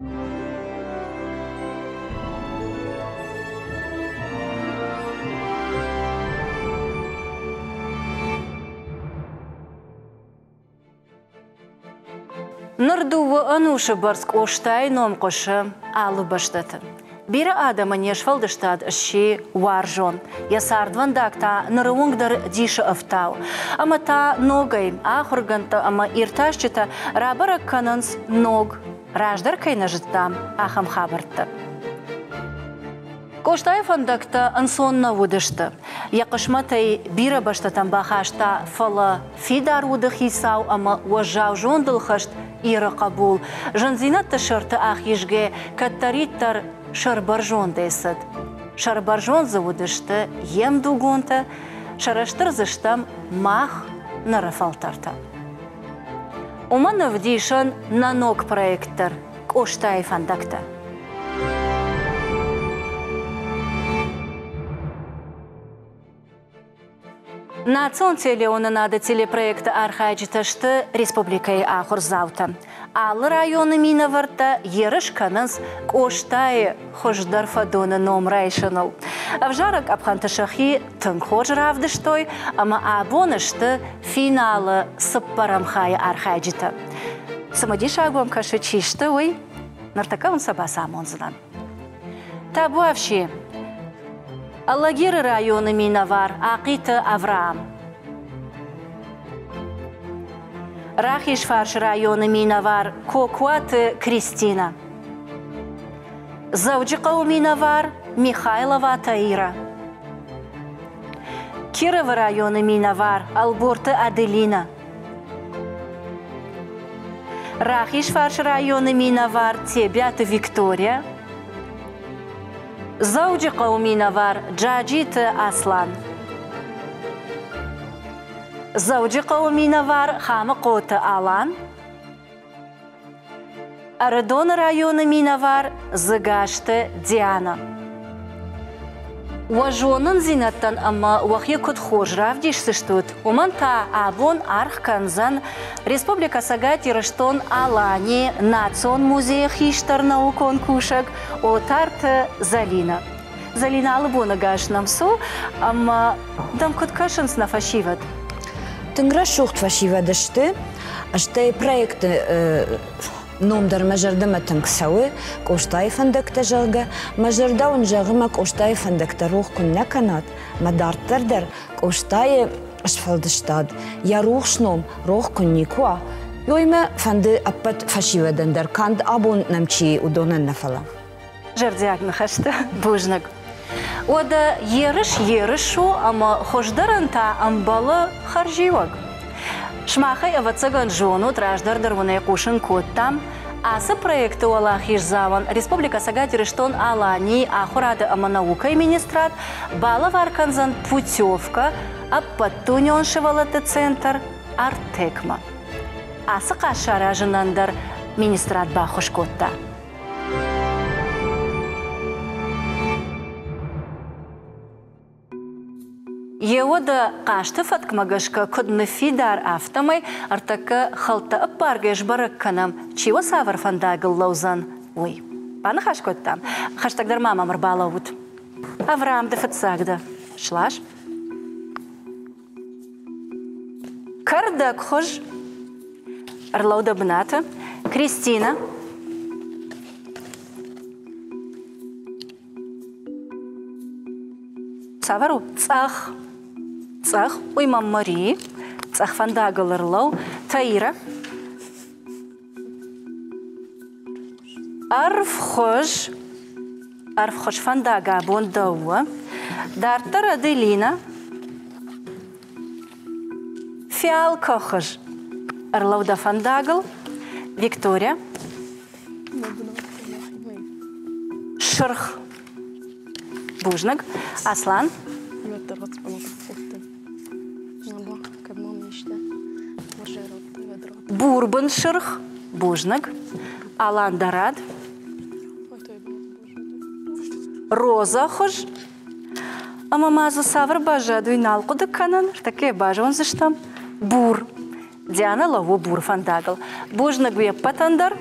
Нырдуы анушы барск оштай ном қошы алы баштаты. Бері адамы нешфалдыштад ши варжон. Ясардван дакта нырыуңдар диші ыфтау. Ама та ногай ахурганта ама ирташчыта рабара кананс ног. Раждар кайна жыттам ахам хабарты. Коштай фандакта ансонна вудышты. Яқышматай бира баштатан бахашта фала фидар вудых исау ама уажау жондылхашт ира қабул. Жанзинатты шырты ах ежге каттариттар шарбаржон дейсід. Шарбаржон завудышты ем дугонта, шараштыр зыштам мах нарафалтарта. Уманы вдишан нанок проекттар Коштай фандакта. Национ телеоны нады телепроекты архайджиташты республикай ахурзаута. Алы районы минаварта ерыш канынс Коштай хождар фадоны номрайшыныл. Авжарак абхантышахи тың хож равдыштой, ама абонышты финалы сыппарамхай архайджита. Самадиш агуам кашы чишты, ой, нартака он сабаса амонзынан. Табу авши. Аллагиры районы минавар Ақиты Авраам. Рахиш фарш районы минавар Кокуаты Кристина. Завджикау минавар Михайлова Таира. Киров районы минавар Алборты Аделина. Рахиш фарш районы минавар Тебята Виктория. Зауджи қауминавар Джаджиты Аслан. Зауджи қауминавар Хамықоты Алан. Арадон районы минавар Зыгашты Диана. Уажонын зинаттан ама уақи күт хожрав дешсіштуд. Уманта абон арх канзан Республика Сагат Ирыштон Алани Национ музей хиштар наукон кушак отарты Залина. Залина алыбуны гашнам су, ама дам күт кашынс на фашиват. Тынгра шухт фашивадышты, аштай проекты номдар мажардама тыңксауы Коштай фандакта жалга, мажардаун жағыма Коштай фандакта рух күнне канат, мадарттардар Коштай ашфалдыштад, я рух шном рух күнне куа, йойма фанды аппат фашивадандар, канд абун намчи удонан нафала. Жардиагны хашты, бужнак. Ода ерыш-ерышу, ама хождаранта амбалы харживаг. Шмахай авацаган жону траждардар вуне кушын коттам. Асы проекты олах ижзаван Республика Сагат Ирыштон Алани ахурады аманаукай министрат бала варканзан путевка аппаттунион шевалаты центр Артекма. Асы қашара жынандар министрат бахуш котта. Еода қашты фаткмагашка күдні фидар автомай артака халта аппаргеш баракканам чиwa савар фандагыл лаузан. Ой, паны хаш көттам. Хаштагдар мамамыр балауыд. Авраамды фатсагда. Шлаш. Кардак хож. Арлауда бната. Кристина. Савару. Цах. Цах, уймам Мари, цах фандагылырлау, Таира. Арфхош фандага бондауа, Дартар Аделина. Фиал Кохож, Арлауда фандагыл, Виктория. Шырх, Бужнак, Аслан. Бурбан шырх, Бужнак, Алан Дарад, Роза хож, Амамазу савр бажа дуйналку дыкканан, таке бажа он зыштам, Бур, Диана лаву бур фандагыл, Бужнак веп патандар.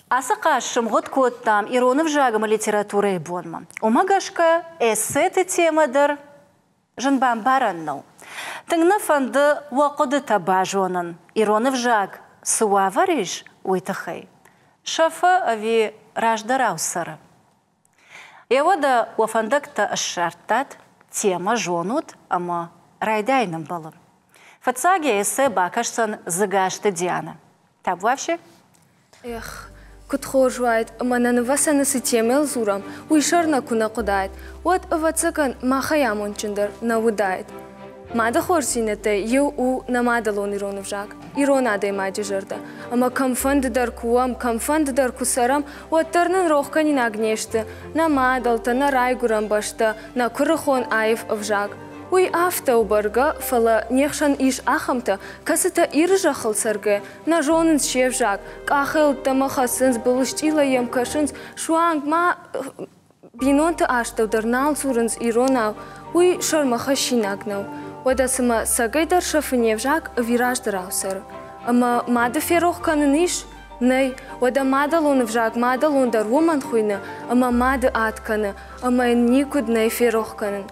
Асықашым ғыт көттам иронов жағымы литература ебонма. Омагашка эссеті темадыр жынбан бараннау. Тыңны фанды уақыды таба жонын. Иронов жаг суа вариш уйтықай. Шафы ави раждарау сыры. Евода уафандакта шарттат тема жонут, ама райдайным балым. Фацаге эссе бакашсан зыгашты Диана. Таб вообще? Эх, кутхожуайт, мананы васанысы темел зурам, уйшарна куна кудайт. Вот авацакан махаямон чындыр наудайт. Мада хорсинете ю у намадалон иронов жак. Ирона даймайджи жырда. Ама камфанды дар куам, камфанды дар кусарам, вот тарнын рохкани нагнешты. Намадалта, на райгурам башта, на курыхон айф авжак. Уй афта убарга, фала нехшан иш ахамта, касыта иржа хылсарге, на жонынс шевжак, кахыл тамахасынс былыштила емкашынс, шуанг ма бинонта ашта ударнал сурынс иронау, уй шармаха шинагнау. Одасыма сагайдар шафыневжак вираждарау сар. Ама мада ферох каныниш? Ней, ода мадалон вжак, мадалон дар вуман хуйна, ама мада атканы, ама никуд ней ферох канын.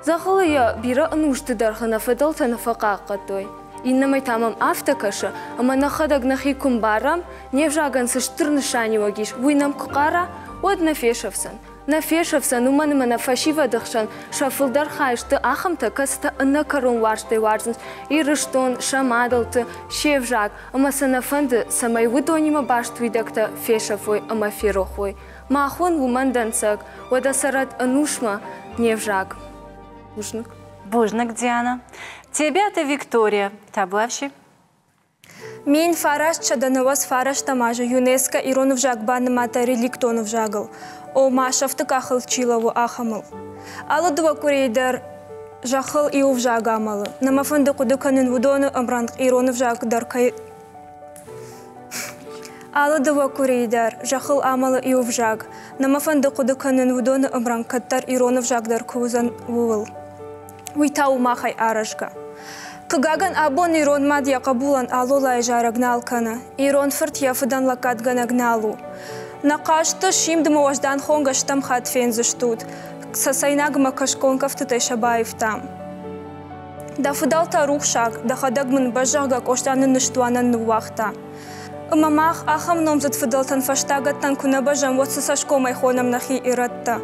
Захалы я бира анушты дархана фадалта нафақақатой. Иннамай тамам автакаша, ама нахадаг нахи кумбарам, невжаган сыштырны шани вагиш, вуйнам кукара, од нафешавсан. Нафешавсан, уманыма нафашива дахшан, шафылдар хайшты ахамта каста анакарон варштай варзынс, ирыштон, шамадалты, шевжак, ама санафанды самай выдонима баштвидакта фешавой, ама ферохой. Махон умандансак, одасарат анушма невжак. Бужнак. Бужнак, Диана. Тебя-то Виктория. Табавши. Мен фараш чаданавас фараш тамажа ЮНЕСКО иронов жагбаны мата реликтонов жагыл. О машафты кахыл чилаву ахамыл. Аладува курейдар жахыл иув жагамалы. Намафанды кудуканын вудоны амранг иронов жагдар кай... Аладува курейдар жахыл амалы иув жаг. Намафанды кудуканын вудоны амранг каттар иронов жагдар кузан вувыл. Уйтау махай арашка. Кыгаган абон ирон мадья кабулан алулай жарагналкана. Ирон фырт яфыдан лакатганагналу. Накашты шимдымы важдан хонгаштам хатфензыштут. Сасайнагма кашконкафты тайшабаев там. Да фыдалта рухшак, да хадагмын бажага коштаны ныштуанан нуахта. Мамах ахам номзат фыдалтан фаштагаттан кунабажам вот сасашко майхонам нахи иратта.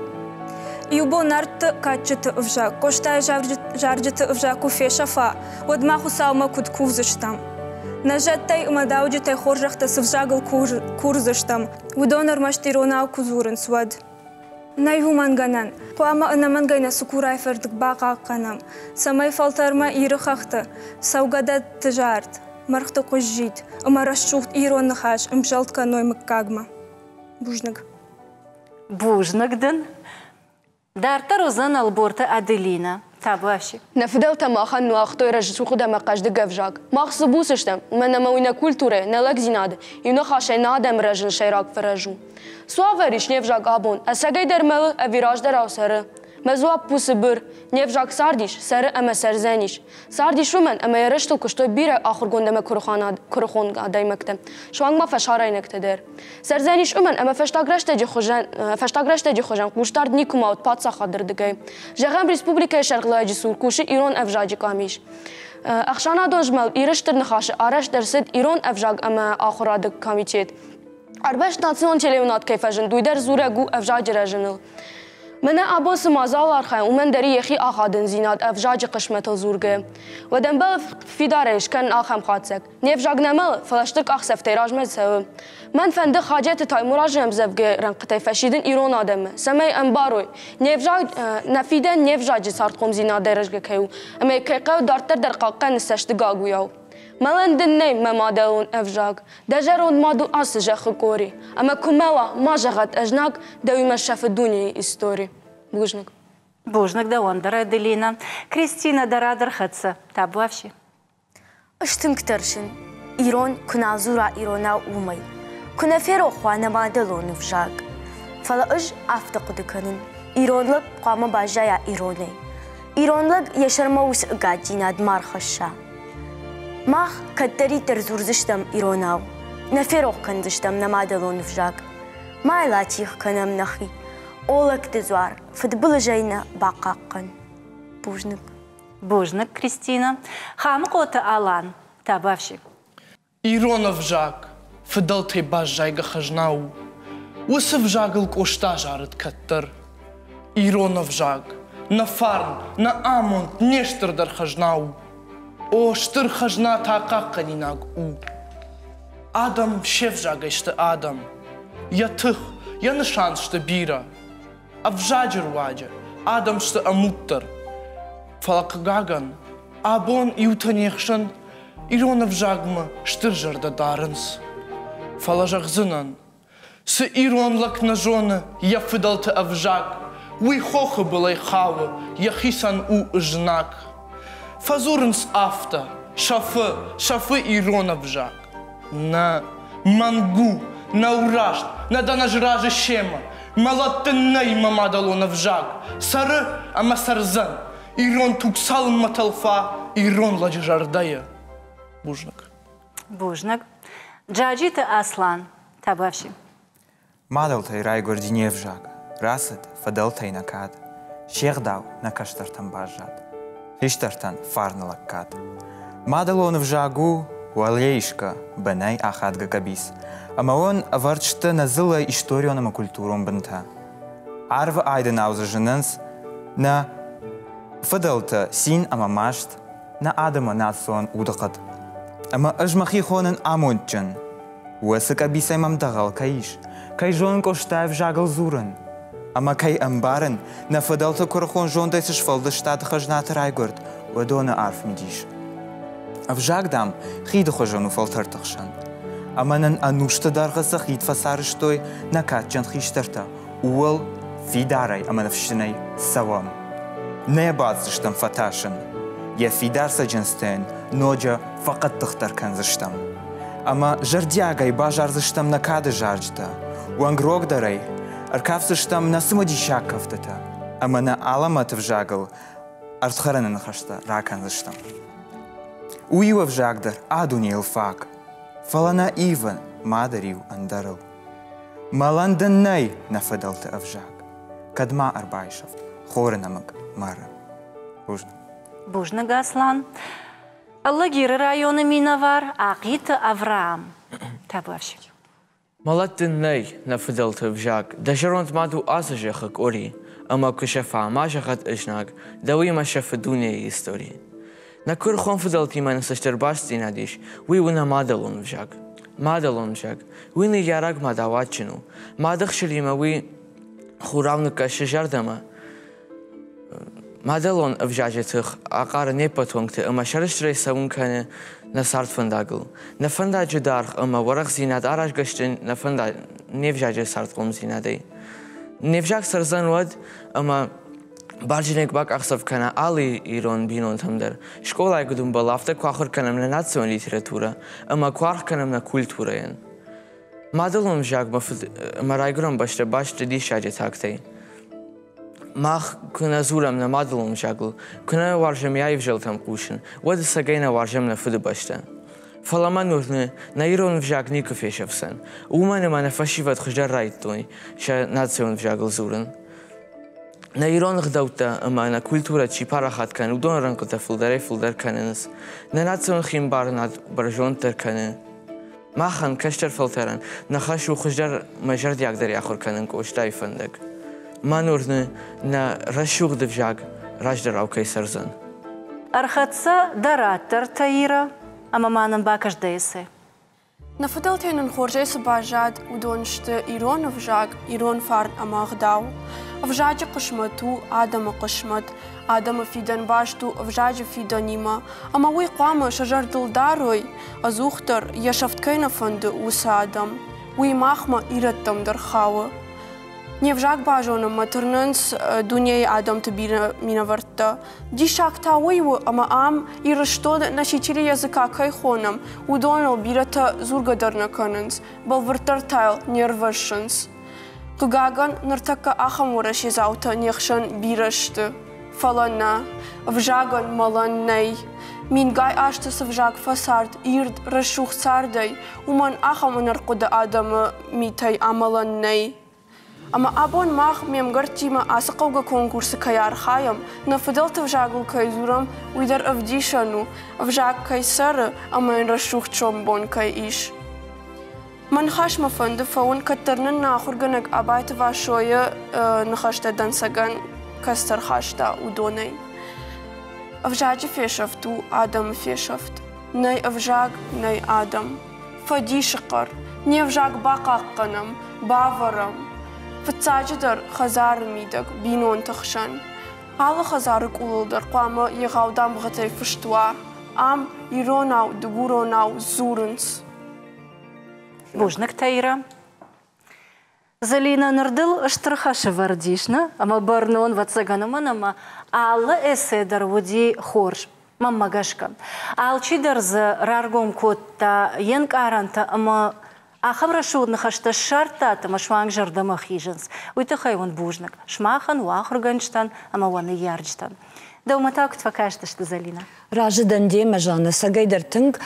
Юбо нарты качыты ывжа, коштай жарджыты ывжа куфешафа, одмаху саума куткувзыштам. Нажаттай умадауджитай хоржахта сывжагыл курзыштам, удонор маштиронау кузурын свад. Найву манганан, куама анамангайна сукурай фердік баqa қанам, самай фалтарма ирыхахты, саугадат тыжарт, мархты қожжит, ымарашчухт иронны хаш, ымжалтка ноймык кагма. Бужнак. Бужнакдын. Дартар узан алборта Аделина. Табаши. Нафидал тамахан нуахтой режисуху да макажды гавжак. Махсу бусыштам, мена мауина культуре, не лагзинады, и нахашай надам режин шайрак фаражу. Суавериш невжак абон, а сагай дермелы, а вираж дараусары. Мезуап пусы бір, невжак сардиш, сары әмә сәрзәниш. Сардиш румен, әмә ярыштыл күштой бире ахыргондаме күріхон адаймекті. Шуаңма фәшарайнектедер. Сәрзәниш умен, әмә фәштагрәштәді хожан, куштард никумаут патса қадырдыгай. Жағам республикай шарғылайжы сур, куши ирон әвжаджы камиш. Ақшана донжмел, ирыштыр нахашы, араш дәрсід ирон әвжаг әмә ахырадык комитет. Арбәш национ телеунат кайфәжін, дуйдер зурәгу әвжаджы рәжіныл. منه عباس مازال خاين ومن دري يخي آخادن زينات أفجاج قشمة الزورجة ودم بل في دارش كان آخم خاتسك نيفجاج نمل فلاشترك أخسف تيراج مزسو من فند خاجات تاي مراجع مزفجة رنقتي فشيدن إيران آدم سمي أمباروي نيفجاج نفيدن نيفجاج صارت قوم زينات درجة كيو أما كيقو دارتر در قاقن استشتقاق وياو ملن دنيم ما مادلون أفجاج دجرون مادو أسجع خكوري أما كملا ما جغت أجناك دوي ما شاف الدنيا إستوري بوجنك بوجنك دواندر أدلينا كريستينا درادر خدسة تابوافشي اشتم كترشن إيران كنا زورا إيرانا ومي كنا فيرو خوانا مادلون أفجاج فلا أج أفتقد كنن إيران لك قام باجايا إيراني إيران لك يشرموس قاجينا دمار خشا ماخ كتري ترزورزشتم إيراناو نفيروق كندشتم نمادلون نفجاق ما لاتيخ كنم نخي أولك تزوار فدبل جينا باقاقن Бужник, Кристина. Хамقота Алан. Табавши. Иронов жаг. Фидал те баш жайга хажнау. Усов жагл кошта жарит каттер. Иронов жаг. На фарн, на амонт, нештер дар хажнау. О, штыр хажна тaqaqanинаг у. Адам шеф жага иште Адам. Я тых, я нишан ште бира. А в жаджер ваджа. Адам ште амуттер. Фалакагаган. Абон иутанехшан. Иронов жагма штыржар да даренс. Фалажагзинан. Се ирон лак на жона, я фидалте авжаг. Уи хохе былай хава, я хисан у жнак. Фазуренс афта, шафы иронов жаг. На мангу, на урашт, на данажраже шема. Малаттеннай мамадалонов жаг. Сары, ама сарзан. Ирон туксалын маталфа, ирон ладжардая. Бужник. Джаджита Аслан. Табавши. Мадалтай райгординев жаг. Расет фадалтай накад. Шехдау на каштартан бажат. Хиштартан фарналаккад. Мадалонов жагу уалейшка банай ахадга кабис. Ама он аварчта назыла историоном и культуром бента. Арва айден аузажененс на фадалта син ама машт на адама нацон удакад. Ама ажмахи хонен амонтчен. Уэса кабисай мамдагал каиш. Кай жон коштаев жагал зурен. Ама кай амбарен на фадалта корахон жон дайсиш фалда штат хажната райгорд. Уэдона арф мидиш. А в жагдам хида хожону фалтартахшан. Ама нан анушта даргаса хид фасарыштой на катчан хиштарта. Уэл фидарай ама навщинай савам. Не бацыштам фаташан. Я фидарса джанстен, ноджа факат тахтар канзыштам. Ама жардягай бажарзыштам на кады жарджта. Уангрогдарай, аркавсыштам на сымадишак кафтата. Ама на аламат в жагал, артхаранан хашта раканзыштам. Уива в жагдар, адунейл фак. Фалана иван, мадарив андарал. Маланданнай нафадалта авжаг. Кадма арбайшафт, хоренамак мара. Бужник Аслан. Аллагир районы Минавар, Акит Авраам. Табавши. Малаттеннай нафадалта авжаг. Дажаронт маду азажахак ори. Ама кушафа мажахат ижнаг. Дауима шафадуне истории. На курхон фадалти мана саштербасти надиш. Уивуна мадалон авжаг. Мадалон авжаг. Уины яраг мадавачину. Мадах шалима уи хуравнука шажардама. Мадалон авжажетых акара непатунгте, ама шарыштрей саункане на сарт фандагл. На фанда джударх, ама варах зинад араш гаштин, на фанда невжаже сарт гом зинадей. Невжаг сарзан вад, ама баржинек бак ахсав кана али ирон бинон тамдар. Школа гудум балафта квахор канам на национ литература, ама квах канам на культура ен. Мадалон авжаг ма райграм башта дишаджет актей. Мах куна зурам на мадалом жагл, куна варжам яйвжал там кушен, вада сагайна варжам на фудабашта. Фалама нурны на ирон вжаг никофешевсен, умане мана фашиват хуждар райттой, ша национ вжагл зурен. На ирон гдаута ама на культура чи парахат кан, удон ранкота фулдар каненс, на национ химбар над баржон теркане. Махан каштар фалтеран, на хашу хуждар мажард ягдар яхор канен коштай фандак. Манурны на рашуг девжаг рajдар аукай сарзан. Архатса дараттар таира, ама манан бакаш дейсы. На фадалтенен хоржейсы бажад удоншты ирон авжаг, ирон фарн амагдау. Авжаджа кышмату, адама кышмат, адама фидан башту, авжаджа фиданима. Ама уи қвама шажар дылдарой, азухтар яшафткайна фанды уса адам. Уи махма ираттам дархава. Невжаг бажона матурнанс дуняй адам табира минаварта. Дишак тауйву ама ам ирыштод на чичири языка кайхонам. Удонал бирата зургадарна кананс. Балвартар тайл нервашанс. Кугаган нартака ахамураш язаута нехшан бирашты. Фалана. Вжаган маланнай. Min gai ashtë së vjak fasart, ird rëshuh sardej, uman aha më nërkude adamı mitej amalën nej. Ama abon mah mjem gërtima asë qawga konkursi kajar khajam, në fëdel të vjagull kaj zuram, ujdar avdishanu, vjak kaj sërë, ama në rëshuh qom bon kaj ish. Man khash më fëndë faun këtë tërnën në akhurgënëg abajtë vashoje në khashtë dënsagan këstër khashta u donej. Avjagje feshaftu, Adam feshaft. Nej avjag, nej Adam. Fadi shikar, një avjag baqaqënëm, bavarëm. Fëtsagjëdër khazarë midëg, binon të khshan. Halë khazarë kullëdër, qamë i gaudam gëtej fështua. Am i ronau, dëguronau, zurëns. Buzhnëk Tejra. Залина нырдыл ыштырхашы вардишна, ама барнон ватсаганыман, ама алы эседер вуди хорш, маммагашка. Алчидер за раргом котта янк аранта, ама ахамра шудна хашта шартата, ама шванг жардама хижанс. Уйта хайван бужнак, шмахан уахруганштан, ама ваны ярджтан. Да уматак твакашташты Залина. Ражыдан деме жаны, сагайдар тынг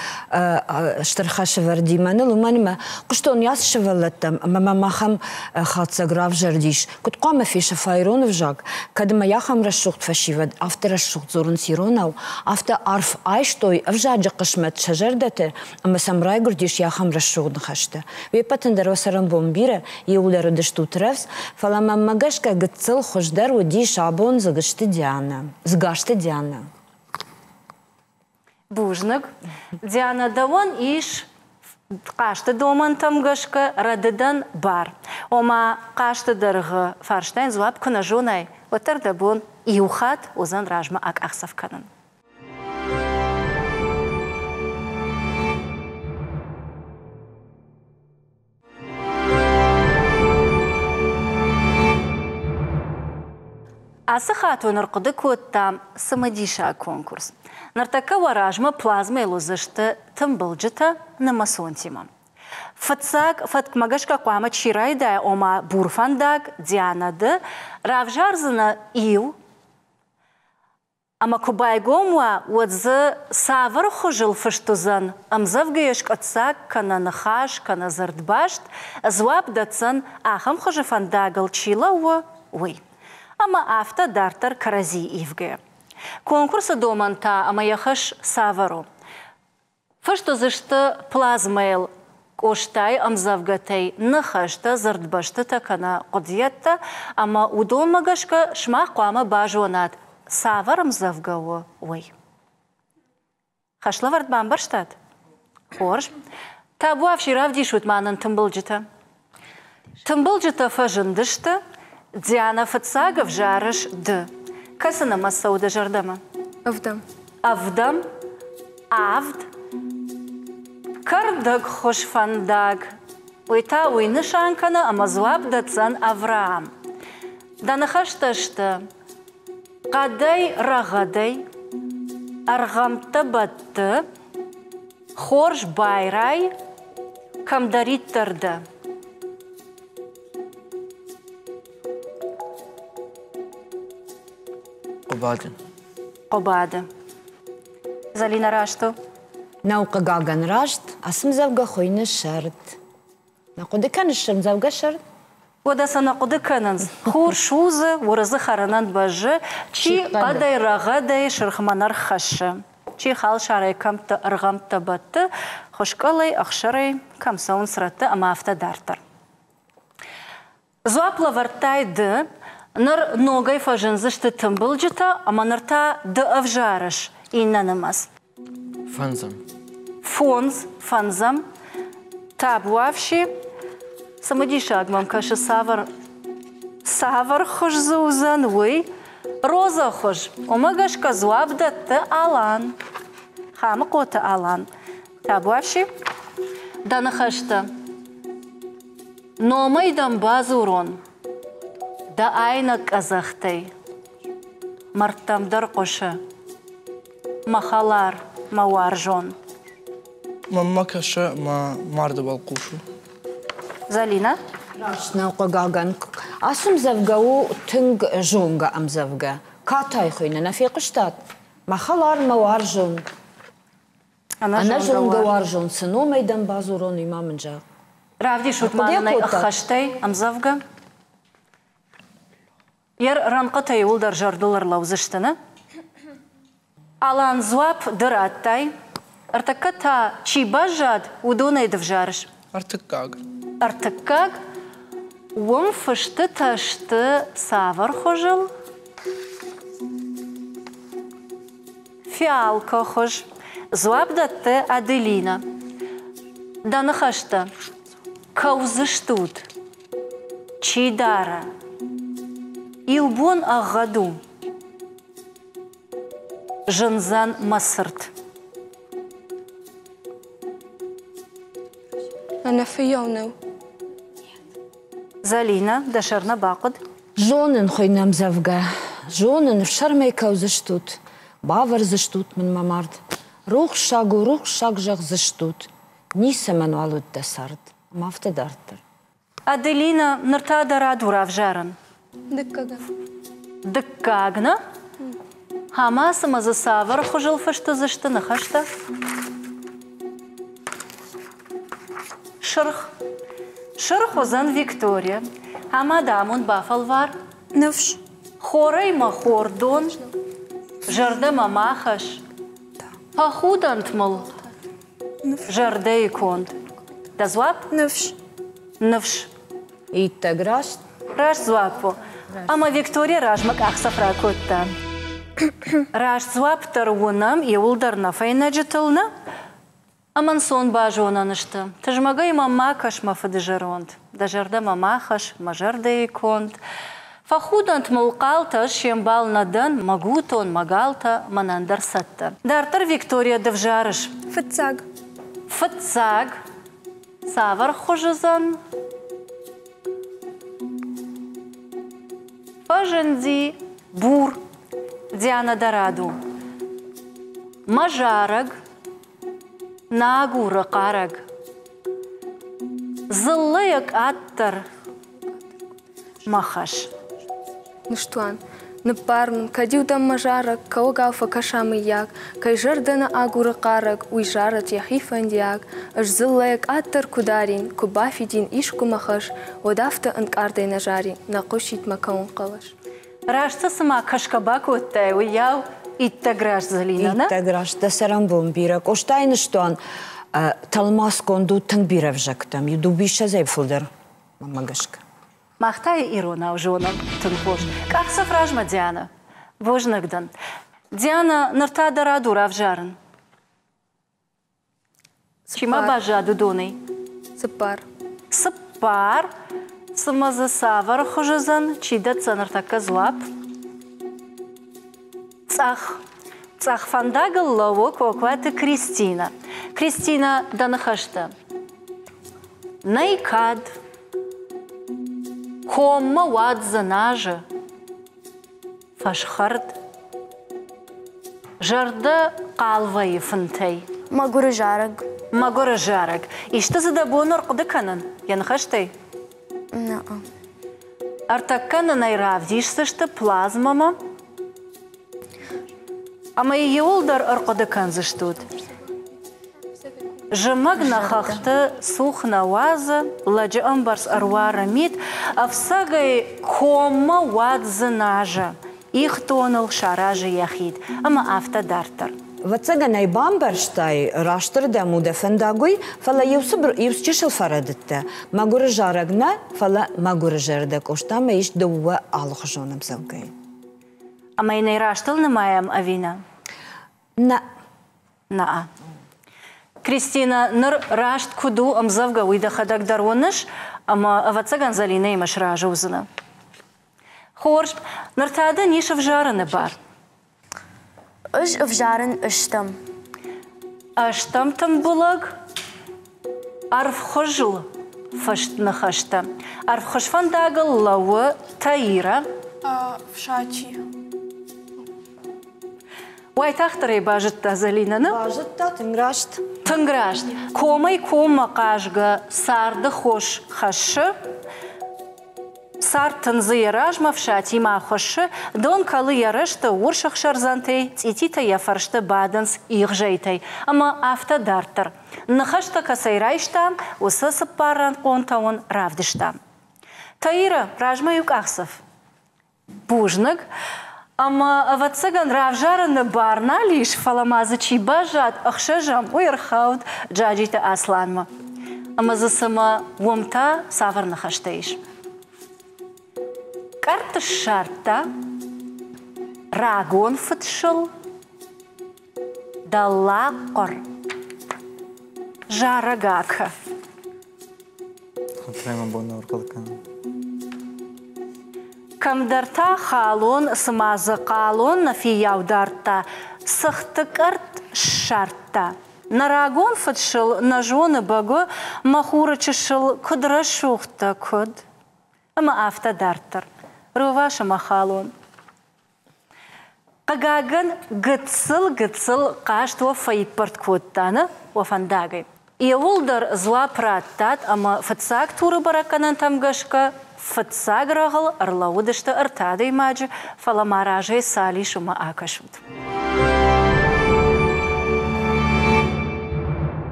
штырхашы вардиманы, луманима куштон яс шывалаттам, мамахам хатса грав жардиш. Куткама фиша файронов жаг, кадыма яхам расшухт фашивад, авто расшухт зорун сиронау, авто арф айштой, авжаджа кышмет шажардатыр, ама самрай гурдиш яхам расшухт нахашты. Вепатындар васарам бомбира, еуляру дышту тревс, фалама магашка гыцыл хождар удиш абон загашты Диана. Згашты Диана. Бужнăк. Диана давон иш қашты доман тамгашка радыдан бар. Ома қашты дырғы фарштайн зуап күна жонай. Отыр да бон иухат озан ражма ак ақсавканын. Асы хату нырқыды көттам сымадиша конкурс. Нартака варажма плазма илузышты тымбылжыта на масонтима. Фатсак фаткмагашка куама чирайда ома бурфандак Дианады равжарзына ил ама кубайгомуа уадзы савар хужыл фыштузан амзавгайышк атсак кана нахаш кана зардбашт зваб дацан ахам хужифандагал чила уй. Ама авто дартар карази ивге. Конкурса доманта ама яхаш савару. Фышто зышты плазмайл коштай амзавгатей нахашта зардбашты такана қодиятта, ама удон магашка шмах қуама бажуанат савар амзавгауы ой. Хашла вардбан барштат? Хорш. Табу авширав дишут манын тымбылжыта. Тымбылжыта фажындышты, Диана фатсагов жарыш ды. Касына масауда жардама? Авдам. Авдам? Авд? Кардак хошфандаг. Уйта уйны шанкана амазуаб дацан Авраам. Данахашташты. Qaday rağaday. Арғамты батты. Хорш байрай. Камдариттарды. Qobadi. Залина рашту? Наука гаган рашт, асым завга хойны шарт. Нақуды канышым завга шарт? Одаса нақуды канынз. Хур шузы, уразы харанан бажы, чи qaday rağaday шырхманар хашы. Чи хал шарай камты арғамты батты, хошкалай ақшарай камсаун сыраты ама автодартар. Зуапла вартайды, Нар ногай фажынзышты тымбылжыта, ама нарта ды авжарыш иннанымас. Фанзам. Фанзам. Табуавши. Самадиша агмам кашы савар хош зузан, уй. Роза хош. Омагашка зуабдатты алан. Хамы коты алан. Табуавши. Данахашты. Номайдан базы урон. Да айна казахтай, мартамдар қошы, махалар, мауаржон. Мамма кашы, марды балқушу. Залина? Рашна қогаган. Асым завгау тынг жонга амзавга. Катай хойна нафиқыштат. Махалар, мауаржон. أنا جون دوار جون سنو ميدان بازورون إمام منجا رافدي شوت معنا أخشتي أم زفقة ير رانقتي يولدر جردولر لوزشتنا Алан зуап дыраттай, артаката чи бажад удона идвжарш. Артыккаг. Артыккаг, уым фышты ташты савар хожыл, фиалка хож, зуап датты Аделина. Даныхашты, каузыштут, чи дара, илбон ағаду. Жынзан Масырт. أنا في يومنا. Залина, дашарна бақыд. Жонын хойнам завга. Жонын в шармей каузыштут. Бавар зыштут мен мамард. Рух шаг жақ зыштут. Ниса мануалут дасард. Мафта дартыр. Аделина нырта дара дура в жаран. Дыккага. Дыккагна. Хамаса мазы савар хожыл фышты зышты нахашта. Шырх. Шырх озан Виктория. Хама дамун бафалвар. نفش Хорай ма хордон. Жарды ма махаш. Пахудант мыл. Жарды иконд. Да звап? نفش Нывш. Итта грашт. Раш звапу. Ама Виктория ражмак ахсафра котта. Раш зваптар унам и улдарна файна житылна. Аман сон бажона нышты. Тажмагай мамакаш мафадыжаронд. Дажарда мамахаш, мажарда иконд. Фахудант мулкалта шембал надан магутон магалта манандар сатта. Дартар Виктория давжарыш. فتساق Фыцаг. Савар хожызан. Паженди бур. Диана Дараду. Мажараг. Нагура караг. Зыллыяк аттар. Махаш. Ништуан. Напармын, кадил дам мажарак, каугал факашамы як, кай жардана агура карак, уйжарат яхи фандияк, аж зыллаяк аттар кударин, кубафидин ишку махаш, одафта анкардай нажари, нақушит макаун қалаш. Рашта сама кашкабак оттай уяв итта граш Залина, Итта грашт да сарам бомбира. Коштайны штуан талмас конду тангбира вжактам. Юду биша зайфулдер. Мамагашка. Махтай Ирона ужонам тынхош. Как сафражма Диана? Вожнагдан. Диана нырта дараду равжарын. Чима бажаду доной? Сапар. Сыппар. Сымазы савар хожызан, чидат саныртакка зуап. Цах. Цах фандагыл лово кокваты Кристина. Кристина данахашта. Найкад. Комма вадзанажа. Фашхард. Жарда қалвайы фынтай. Магуры жараг. Магора жараг. Ишты задабонор қыдыканын. Янахаштай? Наам. Артакканы найравдишсышты плазмама. Ама и олдар ырқыдыкан зыштуд. Жымаг нахақты сухна вазы, ладжы амбарс арвара мит, авсагай кома вадзынажа. Их тоныл шаражы яхид. Ама авта дартар. Вацага найбамбарштай раштыр да мудафандагуй, фала юсчишыл фарадытта. Магуры жарагна, фала магуры жарда коштама иш дуа алых жонам завгай. Ама и найраштыл намаям авина? На. На. Кристина, ныр рашт куду амзавга уйдахадак дароныш, ама авацаган Залина имаш ража узына. Хорш, ныртада ниша в жараны бар. Ыш вжарын ыштам. Аштам там булаг, арф хожыл фашт нахашта. Арф хошфандагал лауы таира. Вшачи. Уайтахтарай бажытта Залинаны? Бажытта тынграшт. Тынграшт. Комай кома кажга сарды хош хашы. сартын зыйраж мавшати махошы, дон калы ярышты уршық шарзантей, цитита яфаршты бадынс иғжайтай, ама авто дартыр. Нахашта касайрайштам, усы сыппаран контауын равдыштам. Таира пражма юк ақсов. Бужныг, ама ватсаган равжарыны барна лиш фаламазы чибажат ақшажам уйрхауд джаджита асланма. Ама засыма вомта саварны хаштаиш. Карта шарта рагон фытшыл даллақор жарагака. Камдарта халон смазы қалон нафи яударта сықтықарт шарта. Нарагон фытшыл нажоны багы махуры чышыл кудра шухта куд. Ама авто дартыр. Руваша махалон. Қагаган гыцыл қаштуа файпарт кодтаны офандагай. Иолдар зла праттат, ама фытсак туры бараканан тамгашка, фытсак рағыл арлауыдышты ыртады имаджы, фаламаражай сали шума акашуд.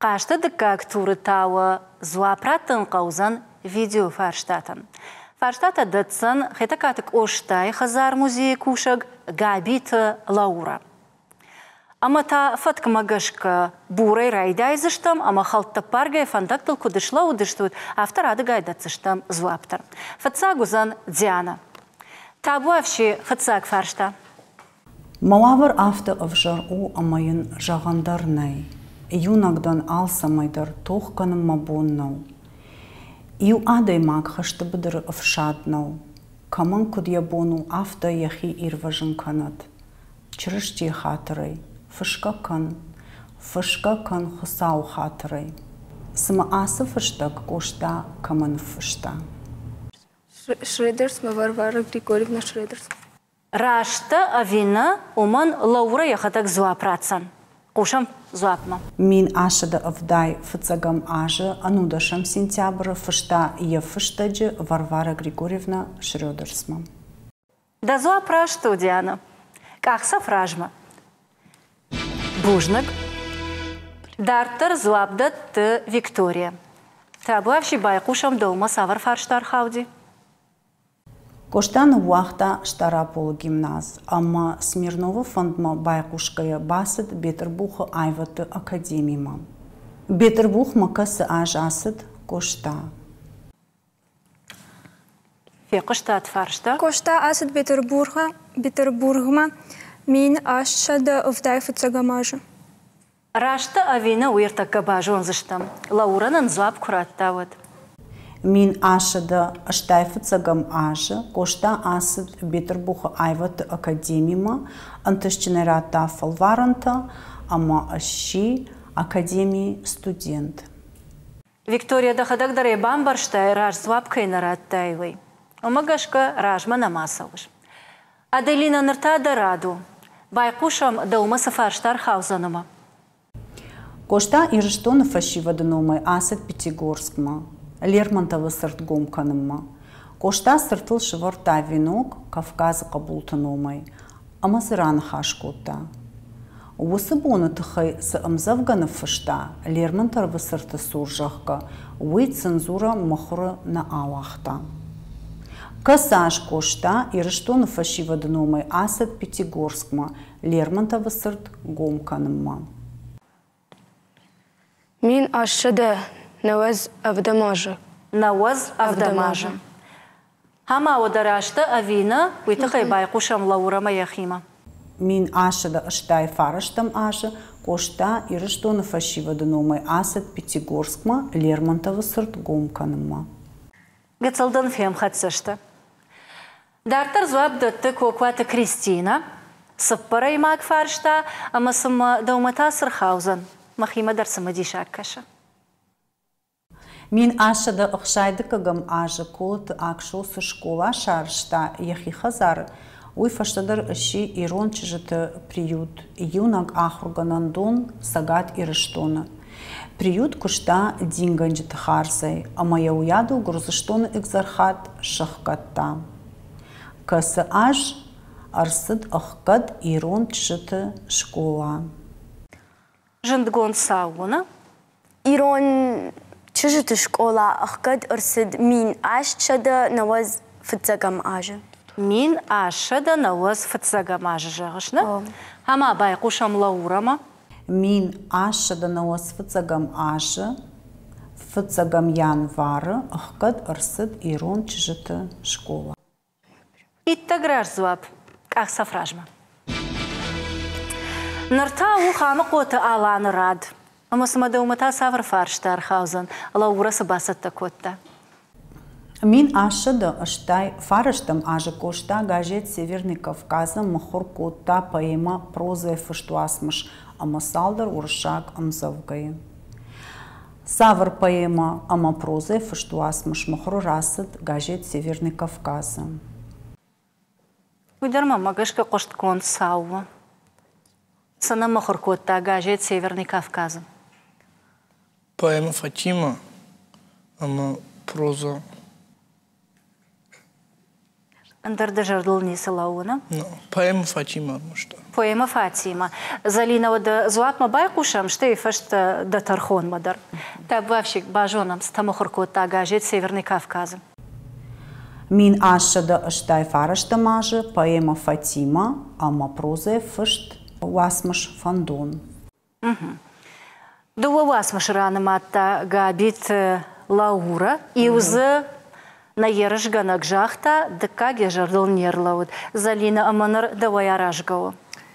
Қашты дыкак туры тауы зла праттын қаузан видео фарштатын. Фарштата дытсын хетакатык оштай хазар музей кушаг Габита Лаура. Ама та фатка магашка бурай райдайзыштам, ама халтта паргай фандактыл кудышла удыштуд, авторады гайдатсыштам злаптар. Фатса гузан Диана. Табуавши фатсак фаршта. Малавар авто авжар у амайын жағандарнай. Юнагдан алсамайдар тоққаным мабоннау. Ю адай макхашты быдыр авшаднау. Каман кудьябону авто яхи ирважын канат. Чырышти хатырай. Фышка кан хысау хатырай. Сыма асы фыштак кошта каман фышта. Шредерс, Варвара Григорьевна Шредерс. Рашта авина уман Лаура яхатак зуапратсан. Кушам зуапма. Мин ашада авдай фыцагам ажы анудашам сентябры фышта я фыштаджы Варвара Григорьевна Шредерсма. Да зуапрашту, Диана. Кахса фражма. Бужныг. Дартыр зуапдат ты Виктория. Табуавши байкушам дома савар фарштар хауди. Коштан уахта штарапол гимназ, ама Смирнова фандма байкушкая басыд Бетербуха айваты академима. Бетербух макасы ажасыд кошта. Фекоштат фаршта? Кошта асыд Бетербургма мин ашшада овдай фыцагамажы. Рашта авина уиртакка бажон зыштам. Лауранын зуап кураттавыд. Мин ашада аштай фыцагам ажы, кошта асыд Бетербуха айваты академима, антышчинерата фалваранта, ама аши академии студент. Виктория дахадак даре бамбарштай раш зуап кайнараттайвай. Омагашка ражма намасалыш. Аделина нырта дараду. Байкушам даумасы фарштар хаузаныма. Кошта ирыштоны фашивадыномай асыд Пятигорскма. Лермонтова сыртгом канымма. Кошта сыртыл шыварта винок Кавказы кабултыномай. Амазыран хашкотта. Усы боны тыхай сы ымзавганы фышта Лермонтова сырты суржахка. Уй цензура махуры на алахта. Касаш кошта ирыштоны фашивадыномай асыд Пятигорскма. Лермонтова сырт гом канымма. Мин ашшада Наваз Авдамажы. Наваз Авдамажы. Хама ударашта авина уйтықай байқушам Лаурама яхима. Мин ашада аштай фараштам ажы, кошта ирыштоны фашивадыномай асыд Пятигорскма, Лермонтова сырт гомканымма. Гацалдан фем хатсышты. Дартар зуап датты коквата Кристина, сыппарай мак фаршта, амасыма даумата сырхаузан. Махима дарсыма дишак каша. Мин ашада ықшайды кагам ажы колыты акшосы школа шарышта яхи хазар. Уй фаштадар ыши ирон чыжыты приют. Юнак ахурганандон сагат ирыштона. Приют кушта динганджит харсай, а моя уяду грузыштон экзархат шахкатта. Касы аж арсыд ахкад ирон чшыты школа. Жындгон сауна. Ирон чшыты школа ахкад арсыд мин аш чада наваз фыцагам ажы. Мин ашада наваз фыцагам ажы жағышны. Хама байқушам лаурама. Мин ашада наваз фыцагам ажы, фыцагам январы ахкад арсыд ирон чшыты школа. Иттаграр зваб. Ақса фражма. Нырта ухамы қоты аланы рад. Амасымада умата савр фарштар хаузан. Лаурасы басатта котта. Мин ашыды ыштай фарыштым ажы кошта газет Северный Кавказы махур котта поэма проза фыштуасмыш, амасалдар уршак амзавгай. Савр поэма ама проза фыштуасмыш махур расыд газет Северный Кавказы. Уйдарма магашка кошткон сауа. Сана махур котта газет Северный Кавказы. Поэма Фатима, ама проза. Андарды жардыл несі лауына? Поэма Фатима, может. Поэма Фатима. Залина ода зуапма байкушам, что и фашт да тархон мадар. Та бавщик бажонам стамахур котта газет Северный Кавказы. Мин ашыды ыштай фарыштым ажы поэма Фатима, ама проза фышт уасмыш фандон. Дуа уасмыш раны матта габит лаура, и узы на ерыш ганак жахта, дыкаге жардыл нерлауд. Залина аманыр давай аражгау.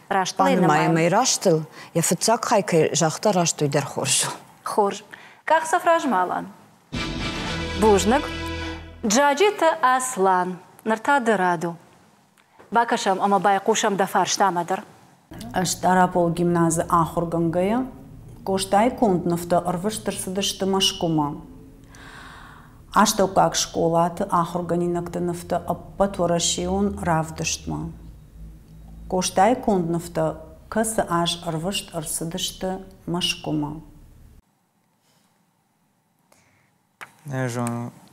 Раштылайны майым. Паны раштыл, я фыцак хайкай жахта раштуйдар хоржу. Хорж. Кақса фражмалан. Бужнак. Джаджита аслан. Нырта дыраду. Бакашам ама байқушам да фарштамадыр. Штарапол гимназы ахургангая, коштай контнуфта арвыштырсыдышты машкума. Аштау как школаты ахурганинактыныфта аппатворашион равдыштма. Коштай контнуфта кысы аж арвышт арсыдышты машкума.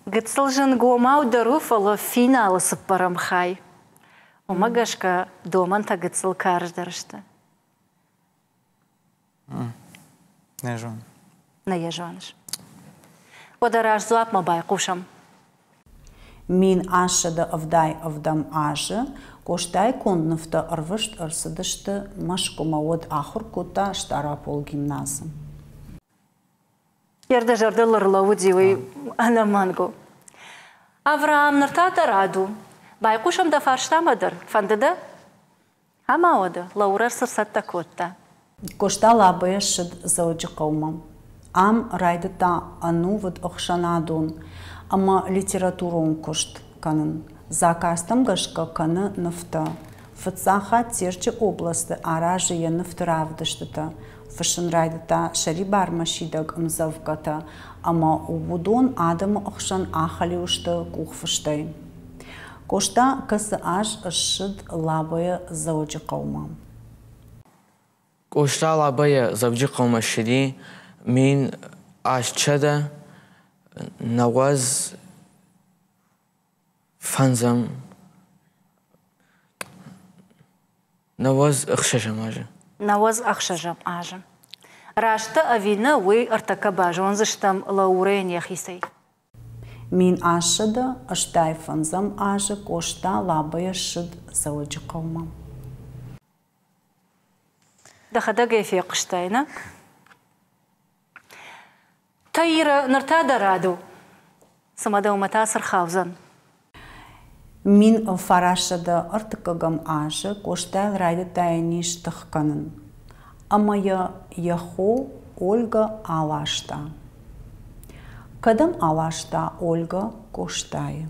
Гыцыл жынгома ударуфала финалы сыппарамхай. Умагашка доман та гыцыл карждарышты. Нежон. Наежаныш. Одараш зуапма байқушам. Мин ашыды авдай авдам ажы, коштай контнуфта арвышт арсыдышты машкума от ахур кута штарапол гимназы. Ерді жарды лырлауы деуі анамангу. Авраам нырта дараду. Байқушам да фарштамадыр. Фандыда? Ама оды. Лаурар сырсатта котта. Кошта лабая шыд зауджы қаумам. Ам райдыта ану вуд охшанадун. Ама литературон кошт канын. Закастам гашка каны ныфта. Фыцаха терчі областы аражы я ныфтыравдыштыта. Фышын райдыта шари бармашидаг мзавгата. Ама увудон адамы охшан ахалиушты кухфыштай. Кошта кысы аж шыд лабая зауджы қаумам. Кошта лабая завджи қаума шири, мин ашчада наваз фанзам наваз ахшажам ажы. Наваз ахшажам ажы. Рашты авина уй артака бажон зыштам лаурен яхисей. Мин ашыды аштай фанзам ажы кошта лабая шыд зауджы қаумам. Дахада гайфе қыштайна. Таира нырта дараду. Самада умата сырхаузан. Мин фарашыды артыкагам ажы коштай райды тайниш тыққанын. Амая яхо Ольга алашта. Кадам алашта Ольга коштай.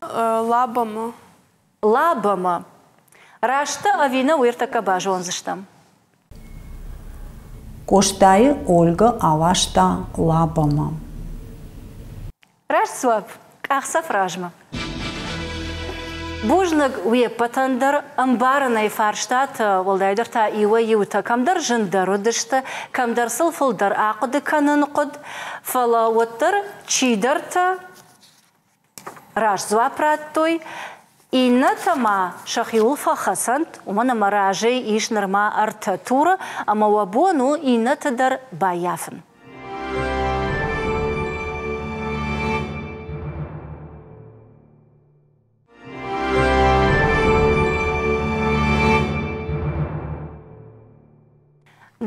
Лабама. Лабама. Рашты авина уиртака бажон зыштам. Коштай Ольга алашта лабама. Раш свап, кахса фражма. بوجنگ وی پتندر امبارنای فارشتات ولدایدر تا ایوه یوتا کم در جندر دشت کم در سلفل در عقد کنن قد فلا وتر چی در تا راش زوابرات توی این تما شخیول فخسند ومن مراجع ایش نرما ارتطور اما وابونو این تدر بایافن.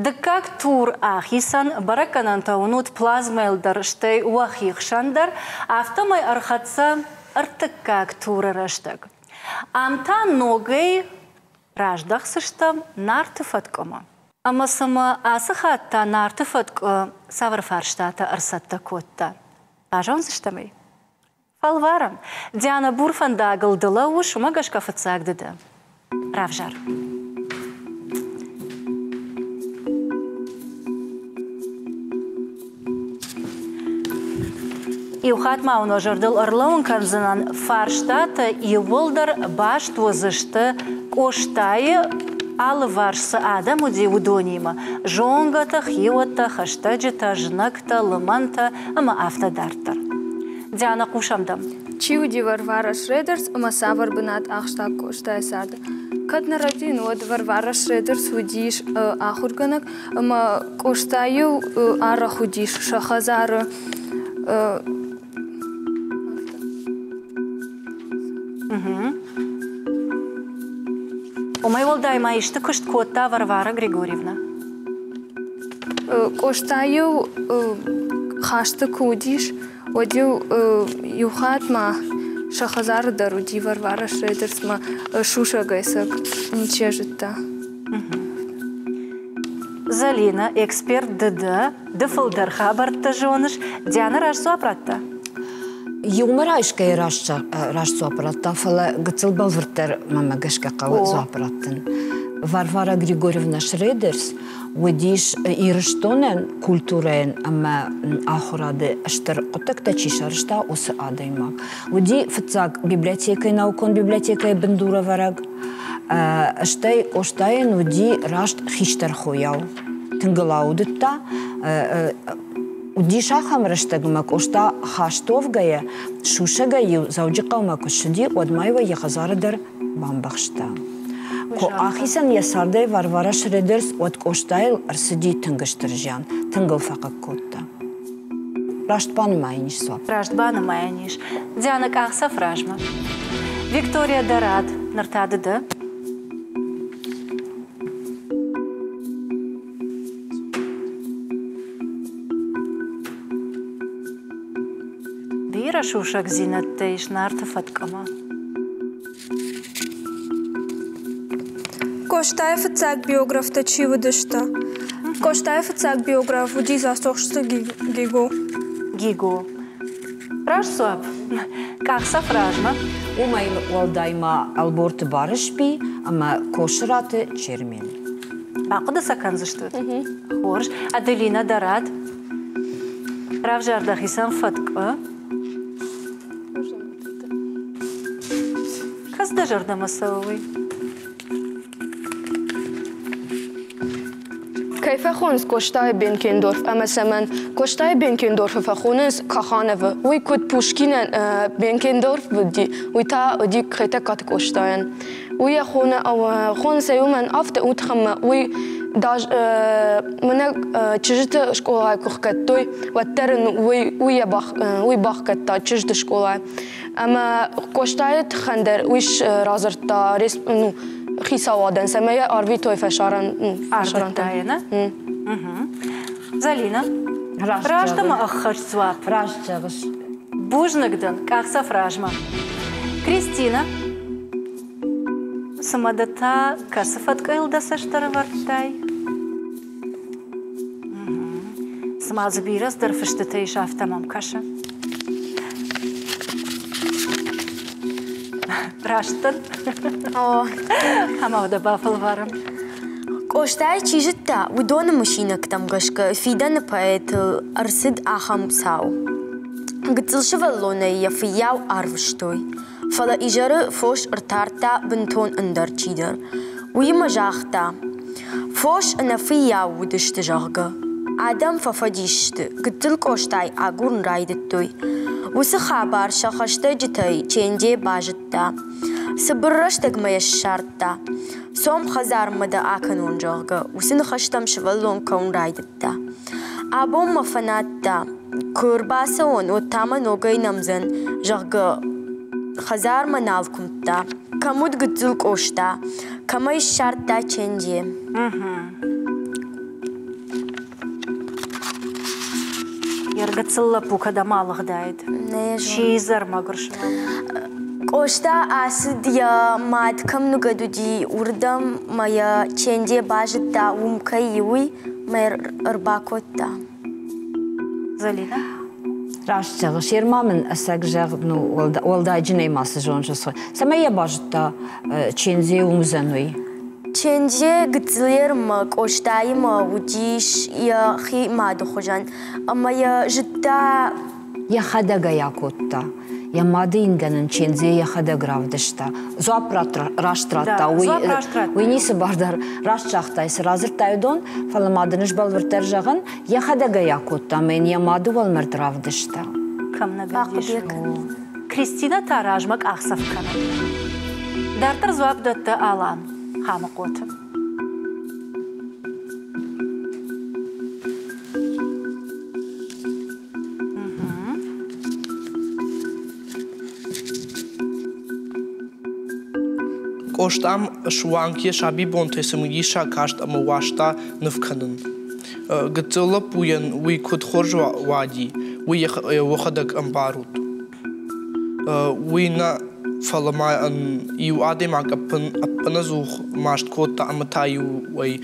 دکاک تور آخیسان برکنن تاونود پلازمایل در شتی وخیخ شندر افتمای ارخدسا ارتکاک تور رشتگ. امتا نوگی راجدخ سشتم نارتفت کما. اما سما آسخات تا نارتفت که سور فرشتاتا ارسطا کوتا. آجان سشتمی. فالوارم. دیانا بورفن داگل دلا و شما گشکا فتساگ دده. رافجار. Иухат мауна жардыл ырлауын канзынан фарштата иеволдар башт возышты коштайы алы варсы адам уди удонима. Жонгата, хиота, хаштаджита, жнакта, лыманта, ама автодартар. Диана кушамдам. Чиуди Варвара Шредерс, ама савар бынат ахштаг коштай сады. Кадна радин от Варвара Шредерс удиш ахурганак, ама коштаю ара худиш шахазары. Умай волдайма ишты кышт котта Варвара Григорьевна. Коштаю хашты кудиш, одил юхатма шахазар даруди Варвара Шредерсма шуша гайсак ничежита. Залина, эксперт ДД, дефолдер хабарта жоныш, Диана рашсу апратта. Юмора ишкай рашсу апратта, фала гыцыл балвыртер мама гашка кавы апраттын. Варвара Григорьевна Шредерс, وديش يرشتونن كولتورين أما آخراد أشتر قطك تشيشارشتا وس آدايما ودي فتاك بيبليوتيكا ناوكون بيبليوتيكا بندورة ورق أشتاي أشتاين ودي راشت خيشتر خوياو تنقلاو دتا ودي شاخم رشتاقمك أشتا خاشتوف غايا شوشا غايو زوجي قومك الشدي ودمايوه يخزار در بامبخشتا Ko ahisan yasarday Varvara Shreders od koştayl arsidi tıngıştırjan, tıngıl fakak kotta. Raştbanı mayniş swap. Raştbanı mayniş. Diana kahsa frajma. Victoria Darad, nartadı da. Dira şuşak zinatte iş nartı fatkama. Коштаев цак биограф тачи выдышта. Коштаев цак биограф уди засохшты гиго. Гиго. Раш суап. Кахса фражма. Умай валдайма алборты барышпи, ама кошраты чермен. Бақыда саканзышты. Хорш. Аделина Дарад. Равжарда хисан фатка. Казда жарда масауи. كيف خونس كوشتاي بينكندورف أما سمن كوشتاي بينكندورف فخونس كخانة وي كود بوشكين بينكندورف بدي ويتا ودي كريتا كات كوشتاين ويا خونة أو خونس يومن أفت أوتخم وي داج منا تجت شكولا كوخكتوي وترن وي باخ كتا تجت شكولا أما كوشتاي تخندر ويش رازرتا ريس نو خيسا وادن سمية أربي توي فشارن تاينا. زالينا. راشتا ما أخش سواب. راشتا غش. بوجنقدن كاخسا فراجما. كريستينا. سمادتا كاسفت كيلدا سشتر ورتاي. سماز بيرس در فشتتي شافتا ممكشا. راشتن. هما ودا بافل وارم. كوشتاي تشيجتا ودون مشينك تمغشك فيدن بايت أرسد آخام ساو. قتل شفلونا يفياو أرفشتوي. فلا إجارة فوش ارتارتا بنتون اندر تشيدر ويما جاختا فوش أنا فيا ودشت جاغا آدم ففديشت قتل كوشتاي آغون رايدتوي وسخابار شخشت جتاي چينجي باجتا سبرشتك ما يشارتا سوم خزار مدى آكنون جاغا وسن خشتم شغلون كون رايدتا آبوم مفناتا كورباسون وتاما نوغي نمزن جاغا خزار منالكم تا كمود قتل كوشتا كما يشارتا چينجي يرقتصلا بوكا دمالغ دايد شيزر ما قرشوا قوشتا آسد يا ماد كم نقدو دي وردم ما يا چينجي باجتا ومكيوي ما يرباكوتا زلينا راش جاغ شير ما من أساق جاغ بنو والدا جني ما سجون جسوي سما يا باجتا چينجي ومزنوي چينجي قتلير ما قوشتاي ما وديش يا خي ما دخجان أما يا جدا يا خدقا يا كوتا يا مادين جنن چينجي يا خدق رافدشتا زواب راشتراتا وينيس باردر راشتراتا يسرازر تايدون فلا مادنش بالورتر جاغن يا خدقا يا كوتا من يا مادو والمرد رافدشتا كم نقديش كريستينا تاراجمك أخصف كنا دارتر زواب دوتا آلان خامقوتم قوشتام شوانكي شابي بونتي سمجي شاكاشت أما واشتا نفكنن قتلب وي كود خرج وادي وخدك أمباروت وينا فلما أن يو آدم أبنا زوخ ماشت كوتا أمتايو وي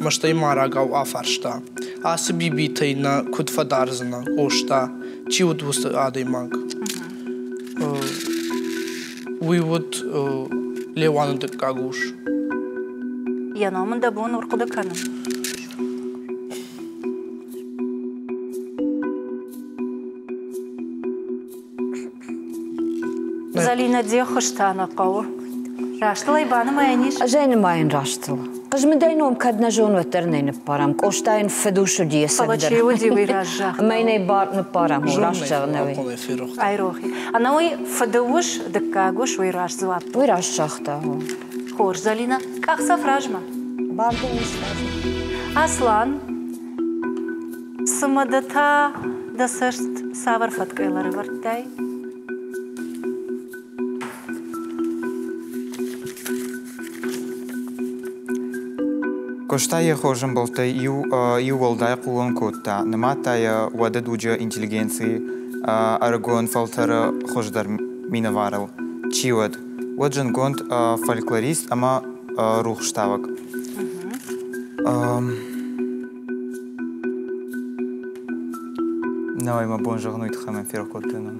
مشتاي ماراغاو آفارشتا آسبي بيتينا كود فدارزنا قوشتا چيو دوست آدم we would ليوان دكاغوش يا من دبون ورقد كنا زالينا دي خشتانا قو راشتلا يبانا ما ينيش أجين ما ينراشتلا قجم داينوم كدنا جون وترنين ببارام قوشتاين فدوشو دي سقدر فلاشي ودي ويراجع ما يني بار نبارام وراشتغ نوي أي روحي أنا وي فدوش دكاغوش ويراش زواب ويراش شخته هو خور زالينا كاخسا فراجما باردو مستاجم أصلاً سمدتا دسرت ساور فتكيلر ورتاي Коштая хожим болтай ю волдай кулон котта наматая вада дуджа интеллигенции аргон фалтара хождар минаварал чиwad waджан гонд фольклорист ама рухштавак Навай ма бонжагнуйт хаман фиркоттенам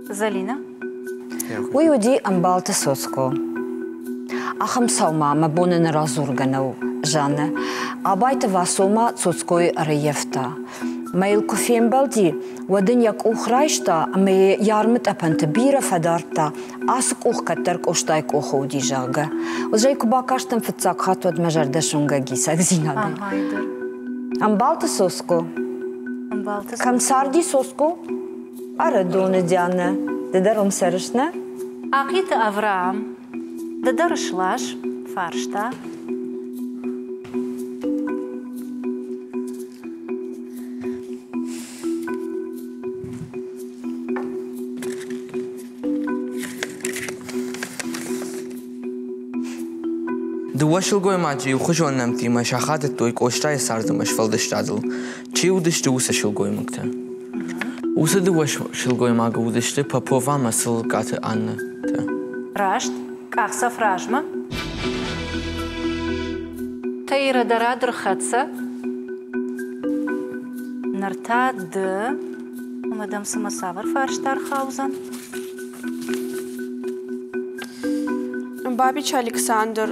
Залина ويودي أمبالت سوسكو أخم سوما مبونن رازورغنو جانا أبايت واسوما سوسكوي ريفتا ما يلكفين بلدي ودن يك أخرايشتا أما يارمت أبنت بيرا فدارتا أسك أخ كترك أشتايك أخو دي جاغا وزيكو باكاشتن فتساق خاتود مجردشونغا جيساك زينا دي أمبالت سوسكو كم ساردي سوسكو أردون ديانا ددرم سرشنا أقيت أفرام ددرشلاش فارشتا دوشل گوی ماجی و خوشون نمتی مشاخات توی کوشتای سرد مشفلدش دادل چی ودش دوست شل گوی مکته وس دوشل گوی ماگ ودشته پاپووا مسل قات آن ته راشت كاخسا فراجما تيرا درادر خدسة نرتاد ومدام سمساور فارشتار خاوزن Бабич Александр,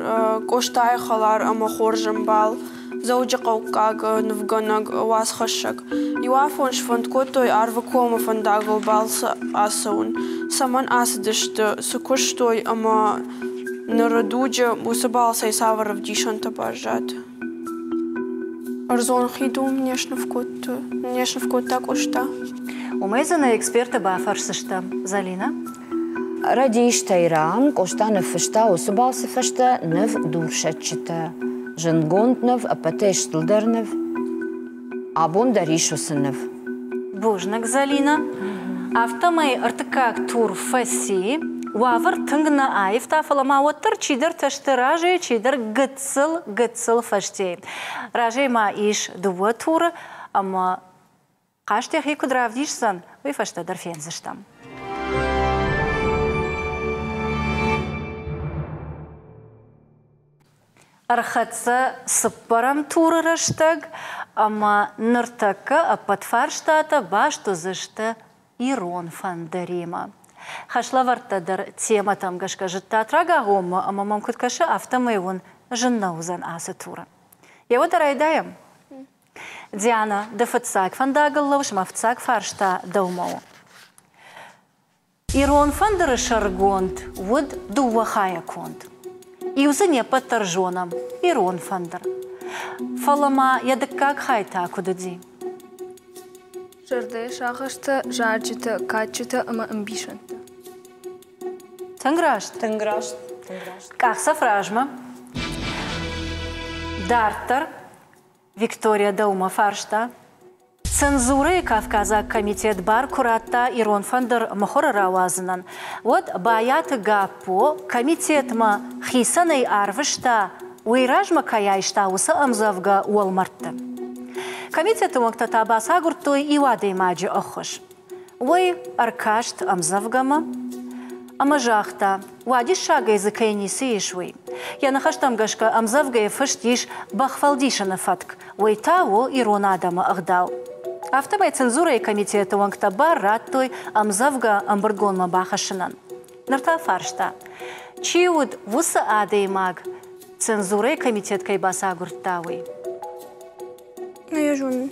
Коштай халар ама хоржамбал, زوجة قوقاق نفقنق واسخشق يوافون شفند كوتوي عرفكوم فنداغل بالس آسون سمن آسدشت سكشتوي أما نردوجة وسبال سيساور فديشن تباجات أرزون خيدوم نيش نفكوتا كوشتا وميزنا إكسبيرت بافرسشتا زالينا رديش تيرام كوشتا نفشتا وسبال سفشتا نف دورشتشتا جنگوند نف أبتش تلدر نف أبون دريشو سنف بوجنك زالينا أفتماي ارتكاك تور فسي وافر تنگنا آيف تافلما وتر چيدر تشتراجي چيدر قتسل فشتي راجي ما إيش دو تور أما قاشتي خي كدراف ديش سن ويفشتا در فين زشتم أرخدسا سبرم تور رشتگ أما نرتكا أبتفارشتاتا باشتو زشتا إيرون فاندريما خشلورتا در تيما там гашкажта трагагома, ама мамкут каша автомейвон женнаузан асатура. Я вот райдаем. Диана дефатсак фандагалловш мафцак фаршта даумау. Ирон фандер шаргонд вуд дуахая конд. Иузане патаржонам Ирон фандер. Фалама ядыккак хайта кудуди. Жырды шағышты, жаржыты, качыты, ама амбишанты. Танграшт. Кахса фражма. Дартер. Виктория Даума фаршта. Цензуры Кавказа комитет бар куратта Ирон фандер махора равазынан. Вот баяты гапо комитет ма хисанай арвышта уйражма каяйшта уса амзавга уалмартты. Комитет вакта табас агуртой ивадей маджи охош. Уй аркашт амзавгама. Амажахта, вади шага языкайни сишвей. Я нахаштам гашка амзавга фаштиш бахфалдишана фатк. Уй тао Ирон адама ахдал. Автомай цензура и комитета вакта бар раттой амзавга амбаргонма бахашинан. Нарта фаршта. Чиуд вуса адей маг. Цензура и комитет кайбас агуртавей. نيجون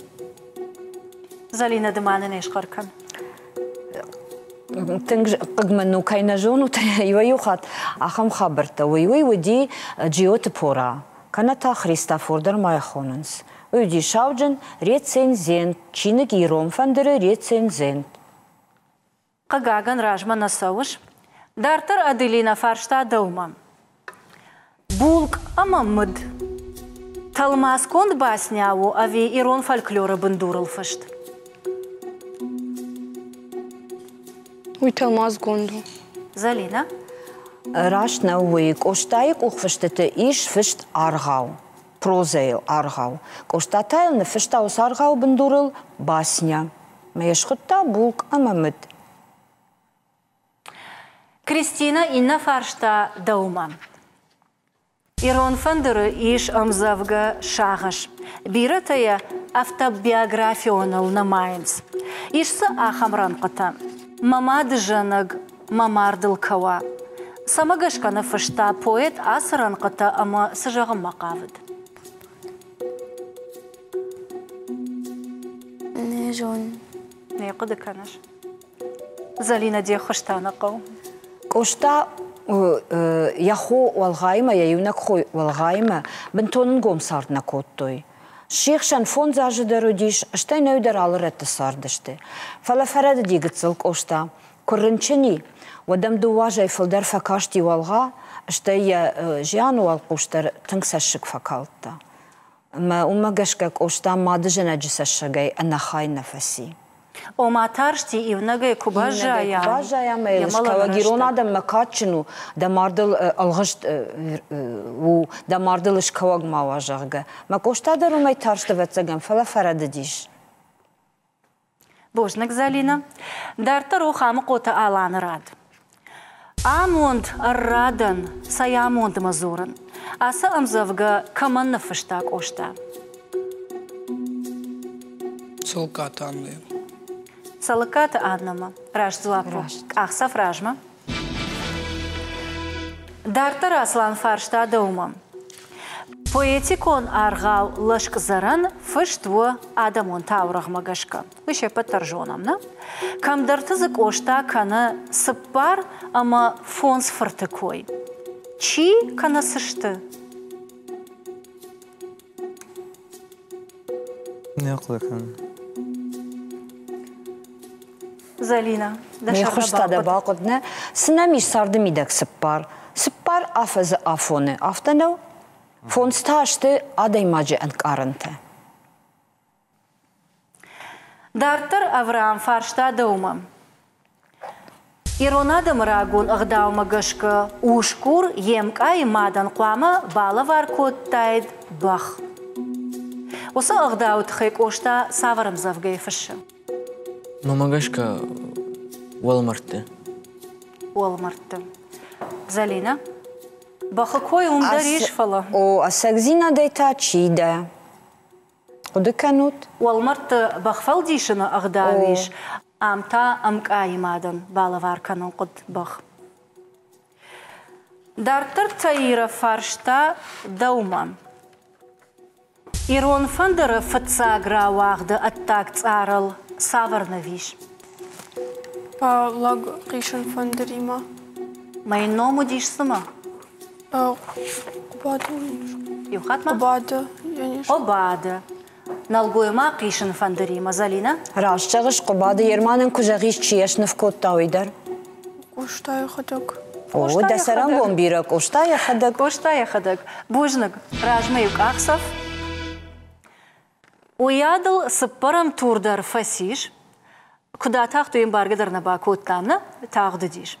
Залина дыманы нешқаркан. تنج قجمنو كاينا جونو يويوخات أخم خبرته ويوي ودي جيوت بورا كانت خريستا فوردر ما يخوننس ويدي شاوجن ريت سين زين چينك يروم فندر ريت سين زين قاقاقن راجما نسوش دارتر أدلينا فارشتا دوما بولك أما مد تلماس كوند باسنياو أوي إيرون فالكلورا بندور الفشت ويتلماس كوندو زالينا راشنا ويك أشتايك وخفشتت إيش فشت أرغاو بروزيل أرغاو كوشتاتايل نفشتا وسارغاو بندور باسنيا ما يشخطا بولك أما مد كريستينا إنا فارشتا دوما إيرون فندر إيش أمزافغا شاغش بيرتايا автобиографионал на Майнц. Ишса ахамран қыта. Мамад жанаг мамардыл кава. Самагашканы фышта поэт асыран қыта ама сыжағым мақавыд. Не жон. Не қыды канаш. Залина де хыштаны қау. Кошта яхо валғайма, яюнак хой валғайма, бінтонын гомсардна коттой. Шейхшан фон зажыдару диш, аштай нәудер алыр әтті сардышты. Фалафарады дегітсіл кошта. Күрінчіні, вадамды важай фылдар факашти валға, аштай жиану вал коштар тыңсашык факалтта. Ума гашка кошта мады жана жисашыгай анахай нафаси. O matarshti i vnagay kubajaya. Kubajaya melishka gironada makachinu da mardil alghisht u da mardil ishkawag mawajagga. Makoshtada rumay tarshta vatsagan fala faradadish. Bojnak Залина. Дарта рухам кота алан рад. Амонд аррадан саямонд мазуран. Аса амзавга каман нафыштак ошта. Салкатанлы. Салаката аднама. Раш зуапу. Ахса фражма. Дарта раслан фаршта доумам. Поэтикон аргау лашкзаран фыштво адамон таурагмагашка. Выше подторжонамна. Камдартызык ошта кана сыппар, ама фонс фортекой. Чи кана сышты? Не қылықын. Залина. Мехушта да бақыдны. Сынамиш сарды мидак сыппар. Сыппар афазы афоны. Афтанау фонсташты адаймаджи анкарынты. Дартыр Авраам фаршта даума. Иронадым рагун ағдаума гышқы ушкур емка имадан қуама бала варкот тайд бах. Осы ағдауыт хейк ошта саварым завгайфышы. Мамагашка Уолмартты. Уолмартты. Залина? Бахы кой умдариш фала? О, асагзина дайта чида. Куды канут? Уолмартты бахфал дишына ағдауиш. Амта амка имадан бала варканын құд бах. Дартыр таира фаршта даума. Ирон фандыры фытсагра вағды аттак царыл саварнавиш. Па лаг қишын фандырима. Майын ному дишсыма? Обады. Юхатма? Обады. Обады. Налгойма қишын фандырима. Залина? Рашчағыш қобады ерманын күжағиш чиешны в котта ойдар. Коштай қадық. О, дәсаран бомбира, коштай қадық. Коштай қадық. Бужнық, ражмайук ақсав. Уядыл сыппарам турдар фасиш. Куда тақту им баргадар на бакот тамна, тағды диш.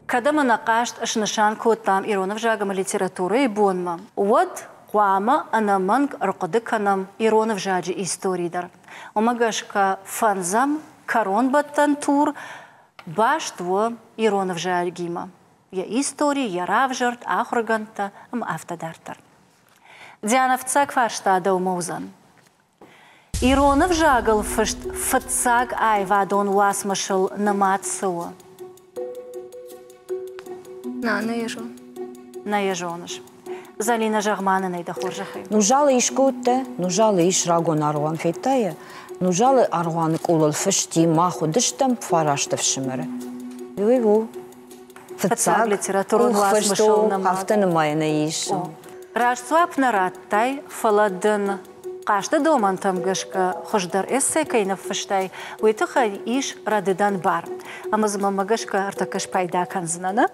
Когда нақашт ашнашан коттам Иронов жагама литературы и бонма. Вот қуама анаманг рқыдыканам Иронов жаджи историйдар. Омагашка фанзам карон баттан тур баштво Иронов жагима. Я истории, я равжарт, ахурганта, автодартар. Диановцак фашта даумаузан. Иронов жагал фыцак айвадон уасмашыл наматсуа. На ежоныш. Залина жағманы найда хоржахай. Нужалы ишкутте, нужалы иш рагон арган фейтая, нужалы арганы кулыл фышти маху дыштам фараштов шимere. Юйву. Фыцак литературун уасмашыл намат. Хафтаны майна иш. Рашцуап нараттай фаладын қашты доман тамгышка хождар эссе кайнав фыштай. Уйтыхай иш радыдан бар. Амызыма магышка артакыш пайда канзынана.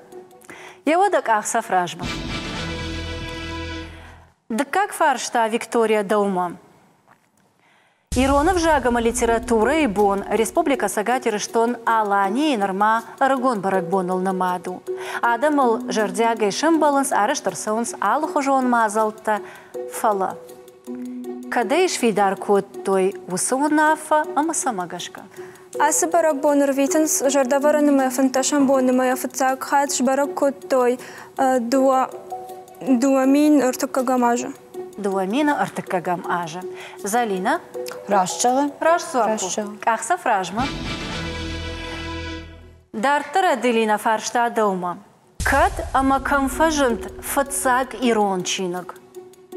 Яводак ахсав ражма. Да как фаршта Виктория Даума? Иронов жагама литература и бон республика сагатирыштон алани и норма рагон барагбонул намаду. Адамыл жардяга и шымбалынс арыштырсаунс алухужон мазалта фала. Кадеш видар кот той усунафа амасамагашка. Асы барак боныр витінс жардаварынымы фанташан бонымы фыцак хат барак кот той дуамин артыккагам ажы. Дуамина артыккагам ажы. Залина? Рашчағы? Рашчуапу. Ақсав ражма. Дартыра Делина фаршта даума. Кад ама камфажынт фыцак ирон чинаг.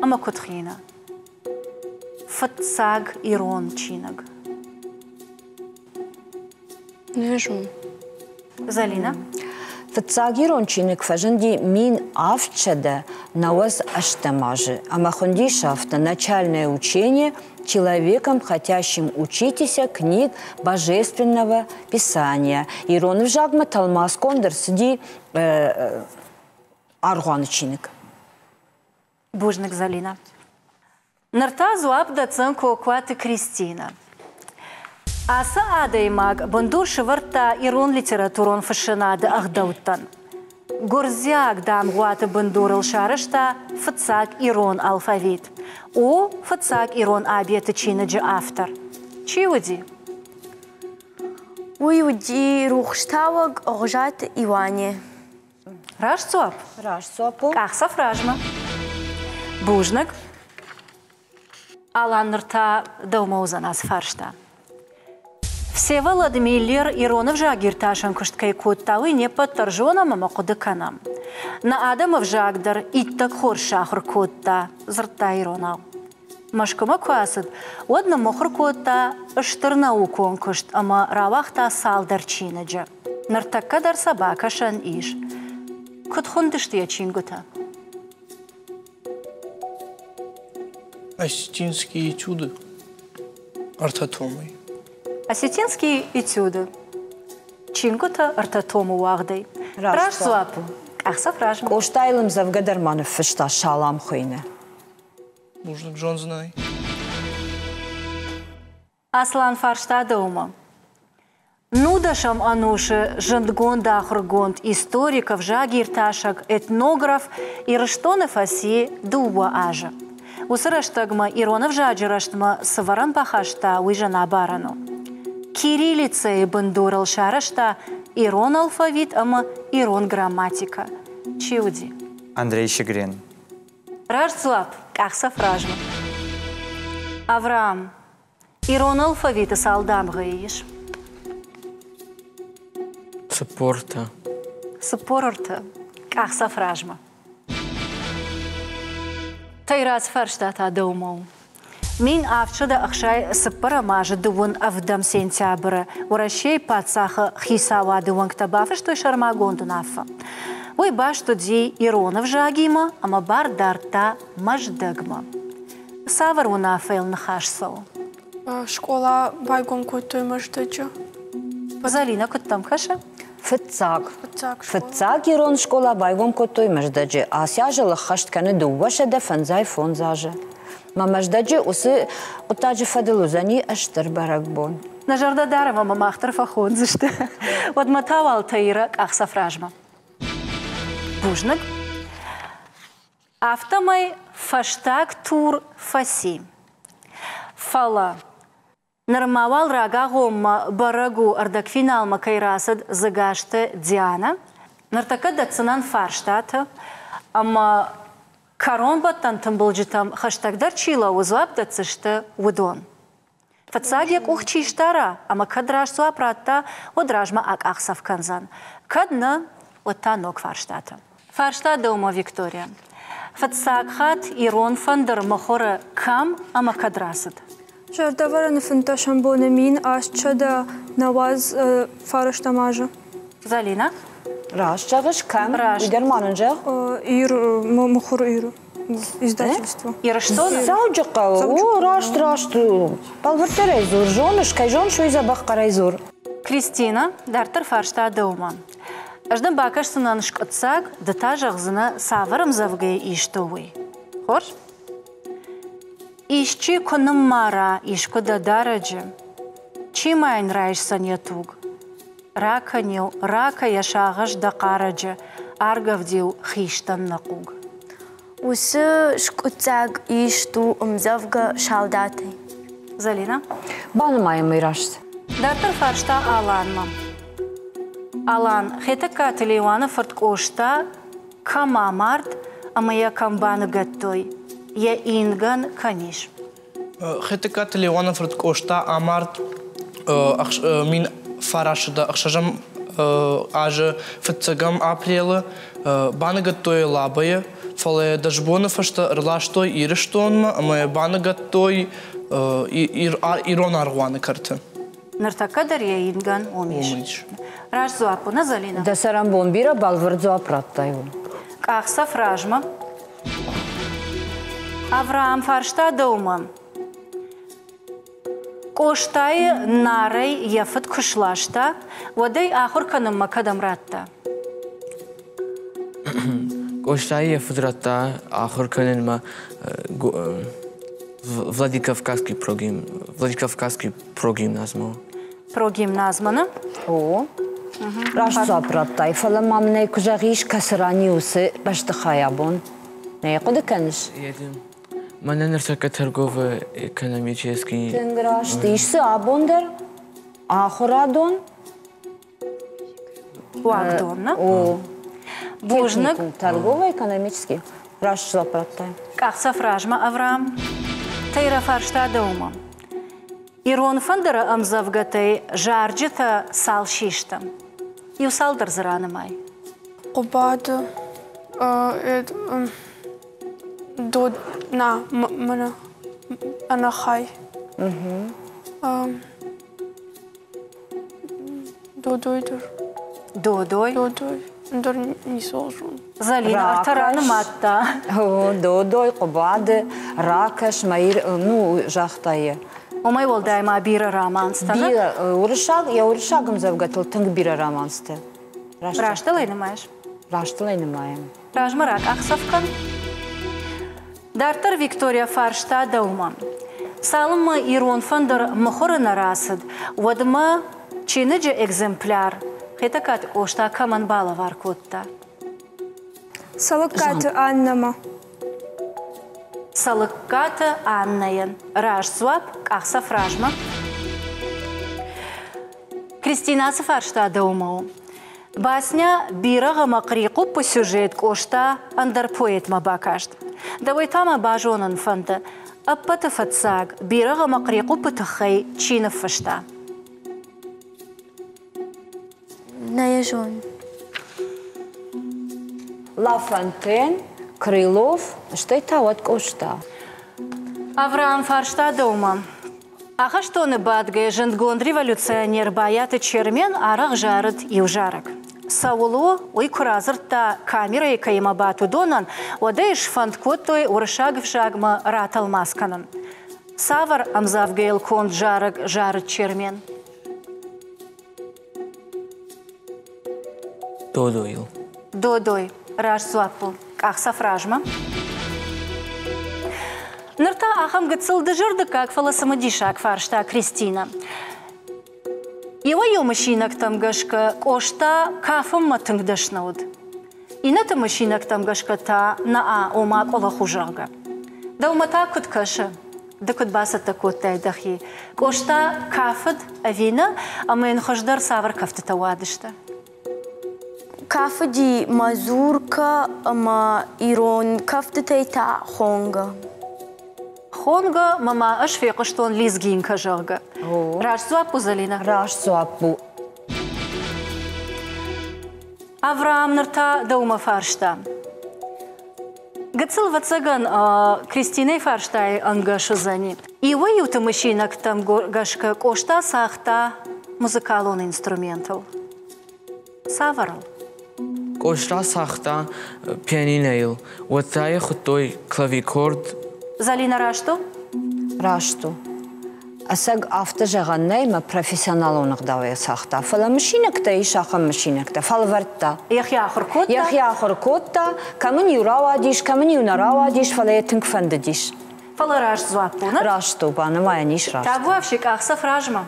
Ама кутхина. Фыцак ирон чинаг. Нежу. Залина? Фыцагирон чиник фаженди мин авчада наваз аштамажи. Амахунди шафта начальное учение человеком, хотящим учитися книг божественного писания. Иронов жагма талмас кондер сиди аргуан чиник. Бужник Залина. Нартазу абда цанко кваты Кристина. Аса адаймаг бандур шыварта ирон литературон фашинады ахдауттан. Горзяк дам гуаты бандурыл шарышта фыцак ирон алфавит. О фыцак ирон абеты чинаджи автор. Чиуди? Уйуди рухштаваг гжат Иване. Рашцуапу. Ахсав ражма. Бужник. Аланырта даумауза нас фаршта. Всеволод Миллер Иронов жагирташан кушткай куттауи не подтържона мама кудыканам. На Адамов жагдар иттак хоршахр кутта зрта Иронау. Машкума куасыд, одна мохр кутта ыштырнау конкушт, ама равахта салдарчинаджа. Нартакка дар собака шан иш. Кутхундыштия чингута. Осетинские этюды. Артатомой. Осетинские этюды. Чингута артатому вагдой. Раш зуапу. Ахса фражм. Коштайлым завгадарманов фышта шалам хуйне. Можно Джон знай. Аслан фаршта дома. Нудашам ануши жандгон дахргонд историков жагирташак этнограф и раштонов оси дуба ажа. Усыраштагма Иронов жаджираштма сываран пахашта уйжана барану. Кириллица и бандурал шарашта Ирон алфавит, ама Ирон грамматика. Чиуди. Андрей Щегрин. Ражзлап, кахса фражма. Авраам. Ирон алфавита салдам гаиш. Саппорта. Саппорта, кахса фражма. Тайраз фарштата доумау. Мин авчада ахшай саппара мажа дуун авдам сентября. Уращей пацаха хисава дуун ктабафа, что и шармагонду нафа. Ой баш туди Иронов жагима, ама бар дарта маждагма. Савар унафайл нахашсау. Школа байгон кутой маждаджа. Залина куттам хаша? Фыцак. Фыцак Ирон школа байгом котой маждаджи. Асяжа лахашт каны дуваша да фанзай фонзажа. Ма маждаджи усы утаджи фадылузани аштар баракбон. Нажарда дарама мамахтар фахонзышты. Вот матавал таира кахса фражма. Бужнак. Автомай фаштаг тур фаси. Фала. Нормавал рага гомма барагу ардакфинал макайрасад загаште Диана. Нартака дацанан фарштата. Ама карон баттан тамболжитам хаштагдар чила узлап дацышты удон. Фацагьяк ухчиштара, ама кадраж суапратта одражма ак ахсав канзан. Кадна оттанок фарштата. Фарштат дома Виктория. Фацагхат Ирон фандер махора кам ама кадрасад. Жардавара нафинта шамбона мин ашчада наваз фараштамажа. Залина? Раш чагыш кам? Раш. Идерманынжа? Ир, мухур Иру. Издательство. Ира что? Сауджака. О, раш. Палвартерай зур. Жонуш, кай жон шуй забах карай зур. Кристина, дартер фарштат дома. Аждан бакаш сунанышк отсаг, да та жағзына саварым завгай иштовый. Хор? Ищи кунам мара, ишко да дараджи. Чимайн райшсан ятуг. Рака яшағыш да қараджи, аргавдил хиштан нақуг. Усы шкутсаг ишту умзавга шалдаты. Залина? Банымайым ирашсы. Дартер фаршта Аланма. Алан, хетака телевана форткошта кама март, ама я камбаны гаттой. Я инган каниш. Хетака телевана форткошта амарт мин фарашда ахшажам аже фцагам апреля баны гаттой лабая. Фале дажбона фашта рлаштой ирштонма, ама баны гаттой Ирон аргуаны карты. Нартака дарья инган омиш. Раш зуапу на Залина. Да сарамбон бира балвард зуапраттайву. Кахса фражма. Авраам фаршта дома. Коштай нарай яфат кушлашта, водай ахур канымма кадамратта. Коштай яфат ратта, ахур канымма Владикавказский прогимназмо. Прогимназмана? О. Раш зуапраттай. Фала мамнай кужагиш касрани усы баштахаябон. Не куда каниш? Едем. Маненерсака торгово-экономический. Тенграш, тишсы абондер, ахурадон. Уагдон, на? О. Бужнак. Торгово-экономический. Раш зуапраттай. Кахса фражма Авраам. Тейра фаршта доума. Ирон фандара амзавгатай жарджита сал шиштам. Юсалдар зранамай. قباد دود نا منا أنا خاي دودوي در در نيسوجون زالينا ارترانا ماتا دودوي قباد راكش ماير نو جاختاي وما يولداي ما بيرا رامانستانا بيرا ورشاق مزوجتل تنگ بيرا رامانستا راشتلين ماش راشتلين مايم راجمراك أخصفكن دارتر فيكتوريا فارشتا دوما سالم إيرون فندر مخورنا راسد ودما چينجا إكزمبلار خيتكات أوشتا كمان بالا واركوتا Салыккаты Аннама. Салыккаты Аннаен раж суап أخصف راجما Кристина Фаршта доумау Басня бирага мақриқу по сюжет кошта андер поэт мабакашт. Давай тама бажонан фанда. Аппата фатсаг бирага мақриқу по тахай чинов фашта. Наяжон. Ла Фонтен, Крылов, что это вот кошта? Авраам Фаршта дома. Аха что не бадге жендгон революционер баяты чермен арах жарит и ужарок. Саулу ой куразырта камера и каймабату донан одеиш фанткотой уршаг в шагма ратал масканан. Савар амзавгейл конт жарок жарит чермен. Додойл. Додой раж суапу ахсаф ражма. Нырта ахам гыцыл дыжырды как фаласамадишак фаршта Кристина. Его машинак там гашка кошта кафом матынгдашнауд. Ината машинак там гашка та на ома кола хужага. Да умата кут каша, да кут басата кут тайдахи. Кошта кафад авина, а мен хождар савар кафта тавадышта. Кафади мазурка, ама ирон кафта тайта хонга. Хонга мама ашфеqa что он лизгинка жага. Раш суапу залина. Раш суапу. Авраам нырта даума фаршта. Гыцыл вацаган Кристиной фарштай ангашу зани. И вы юта машинак там гашка кошта сахта музыкалон инструментал. Саварал. Кошта сахта пианинейл. Вот тая хутой клавикорд. Залина рашту? Рашту. Асаг автожаганнай ма профессионалонық давая сахта. Фала машинакта и шахан машинакта. Фала вартта. Яхья хуркотта. Яхья хуркотта. Камын юрава диш, камын юнарава диш, фала етінг фанды диш. Фала раш зуапу, на? Рашту, баны мая ниш рашту. Тавуавшик ахсаф ражма.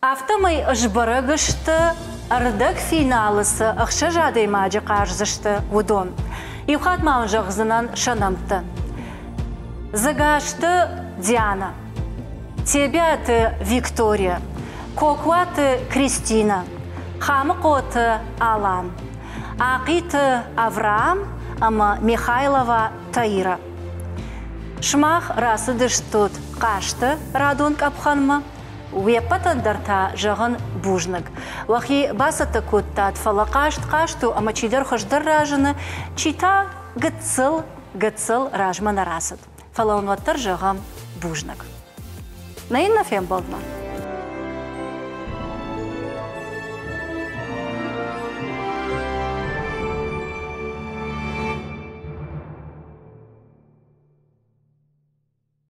Автомай ажбарагышты ардак финалысы ахша жадай маджи қарзышты удон. Юхат маун жағзынан шанамты. Загашты Диана. Тебя ты Виктория. Коква ты Кристина. Хамыко ты Алан. Ақи ты Авраам, ама Михайлова Таира. Шмах расыдыш тут қашты радон капханма. Уепатандарта жағын бужнық. Вахи басата көттат фалақашт қашту, ама чидар хождар ражыны, чита гыцыл ражма нарасыд. Фалаунваттар жағын бужнық. Найын нафем болдма?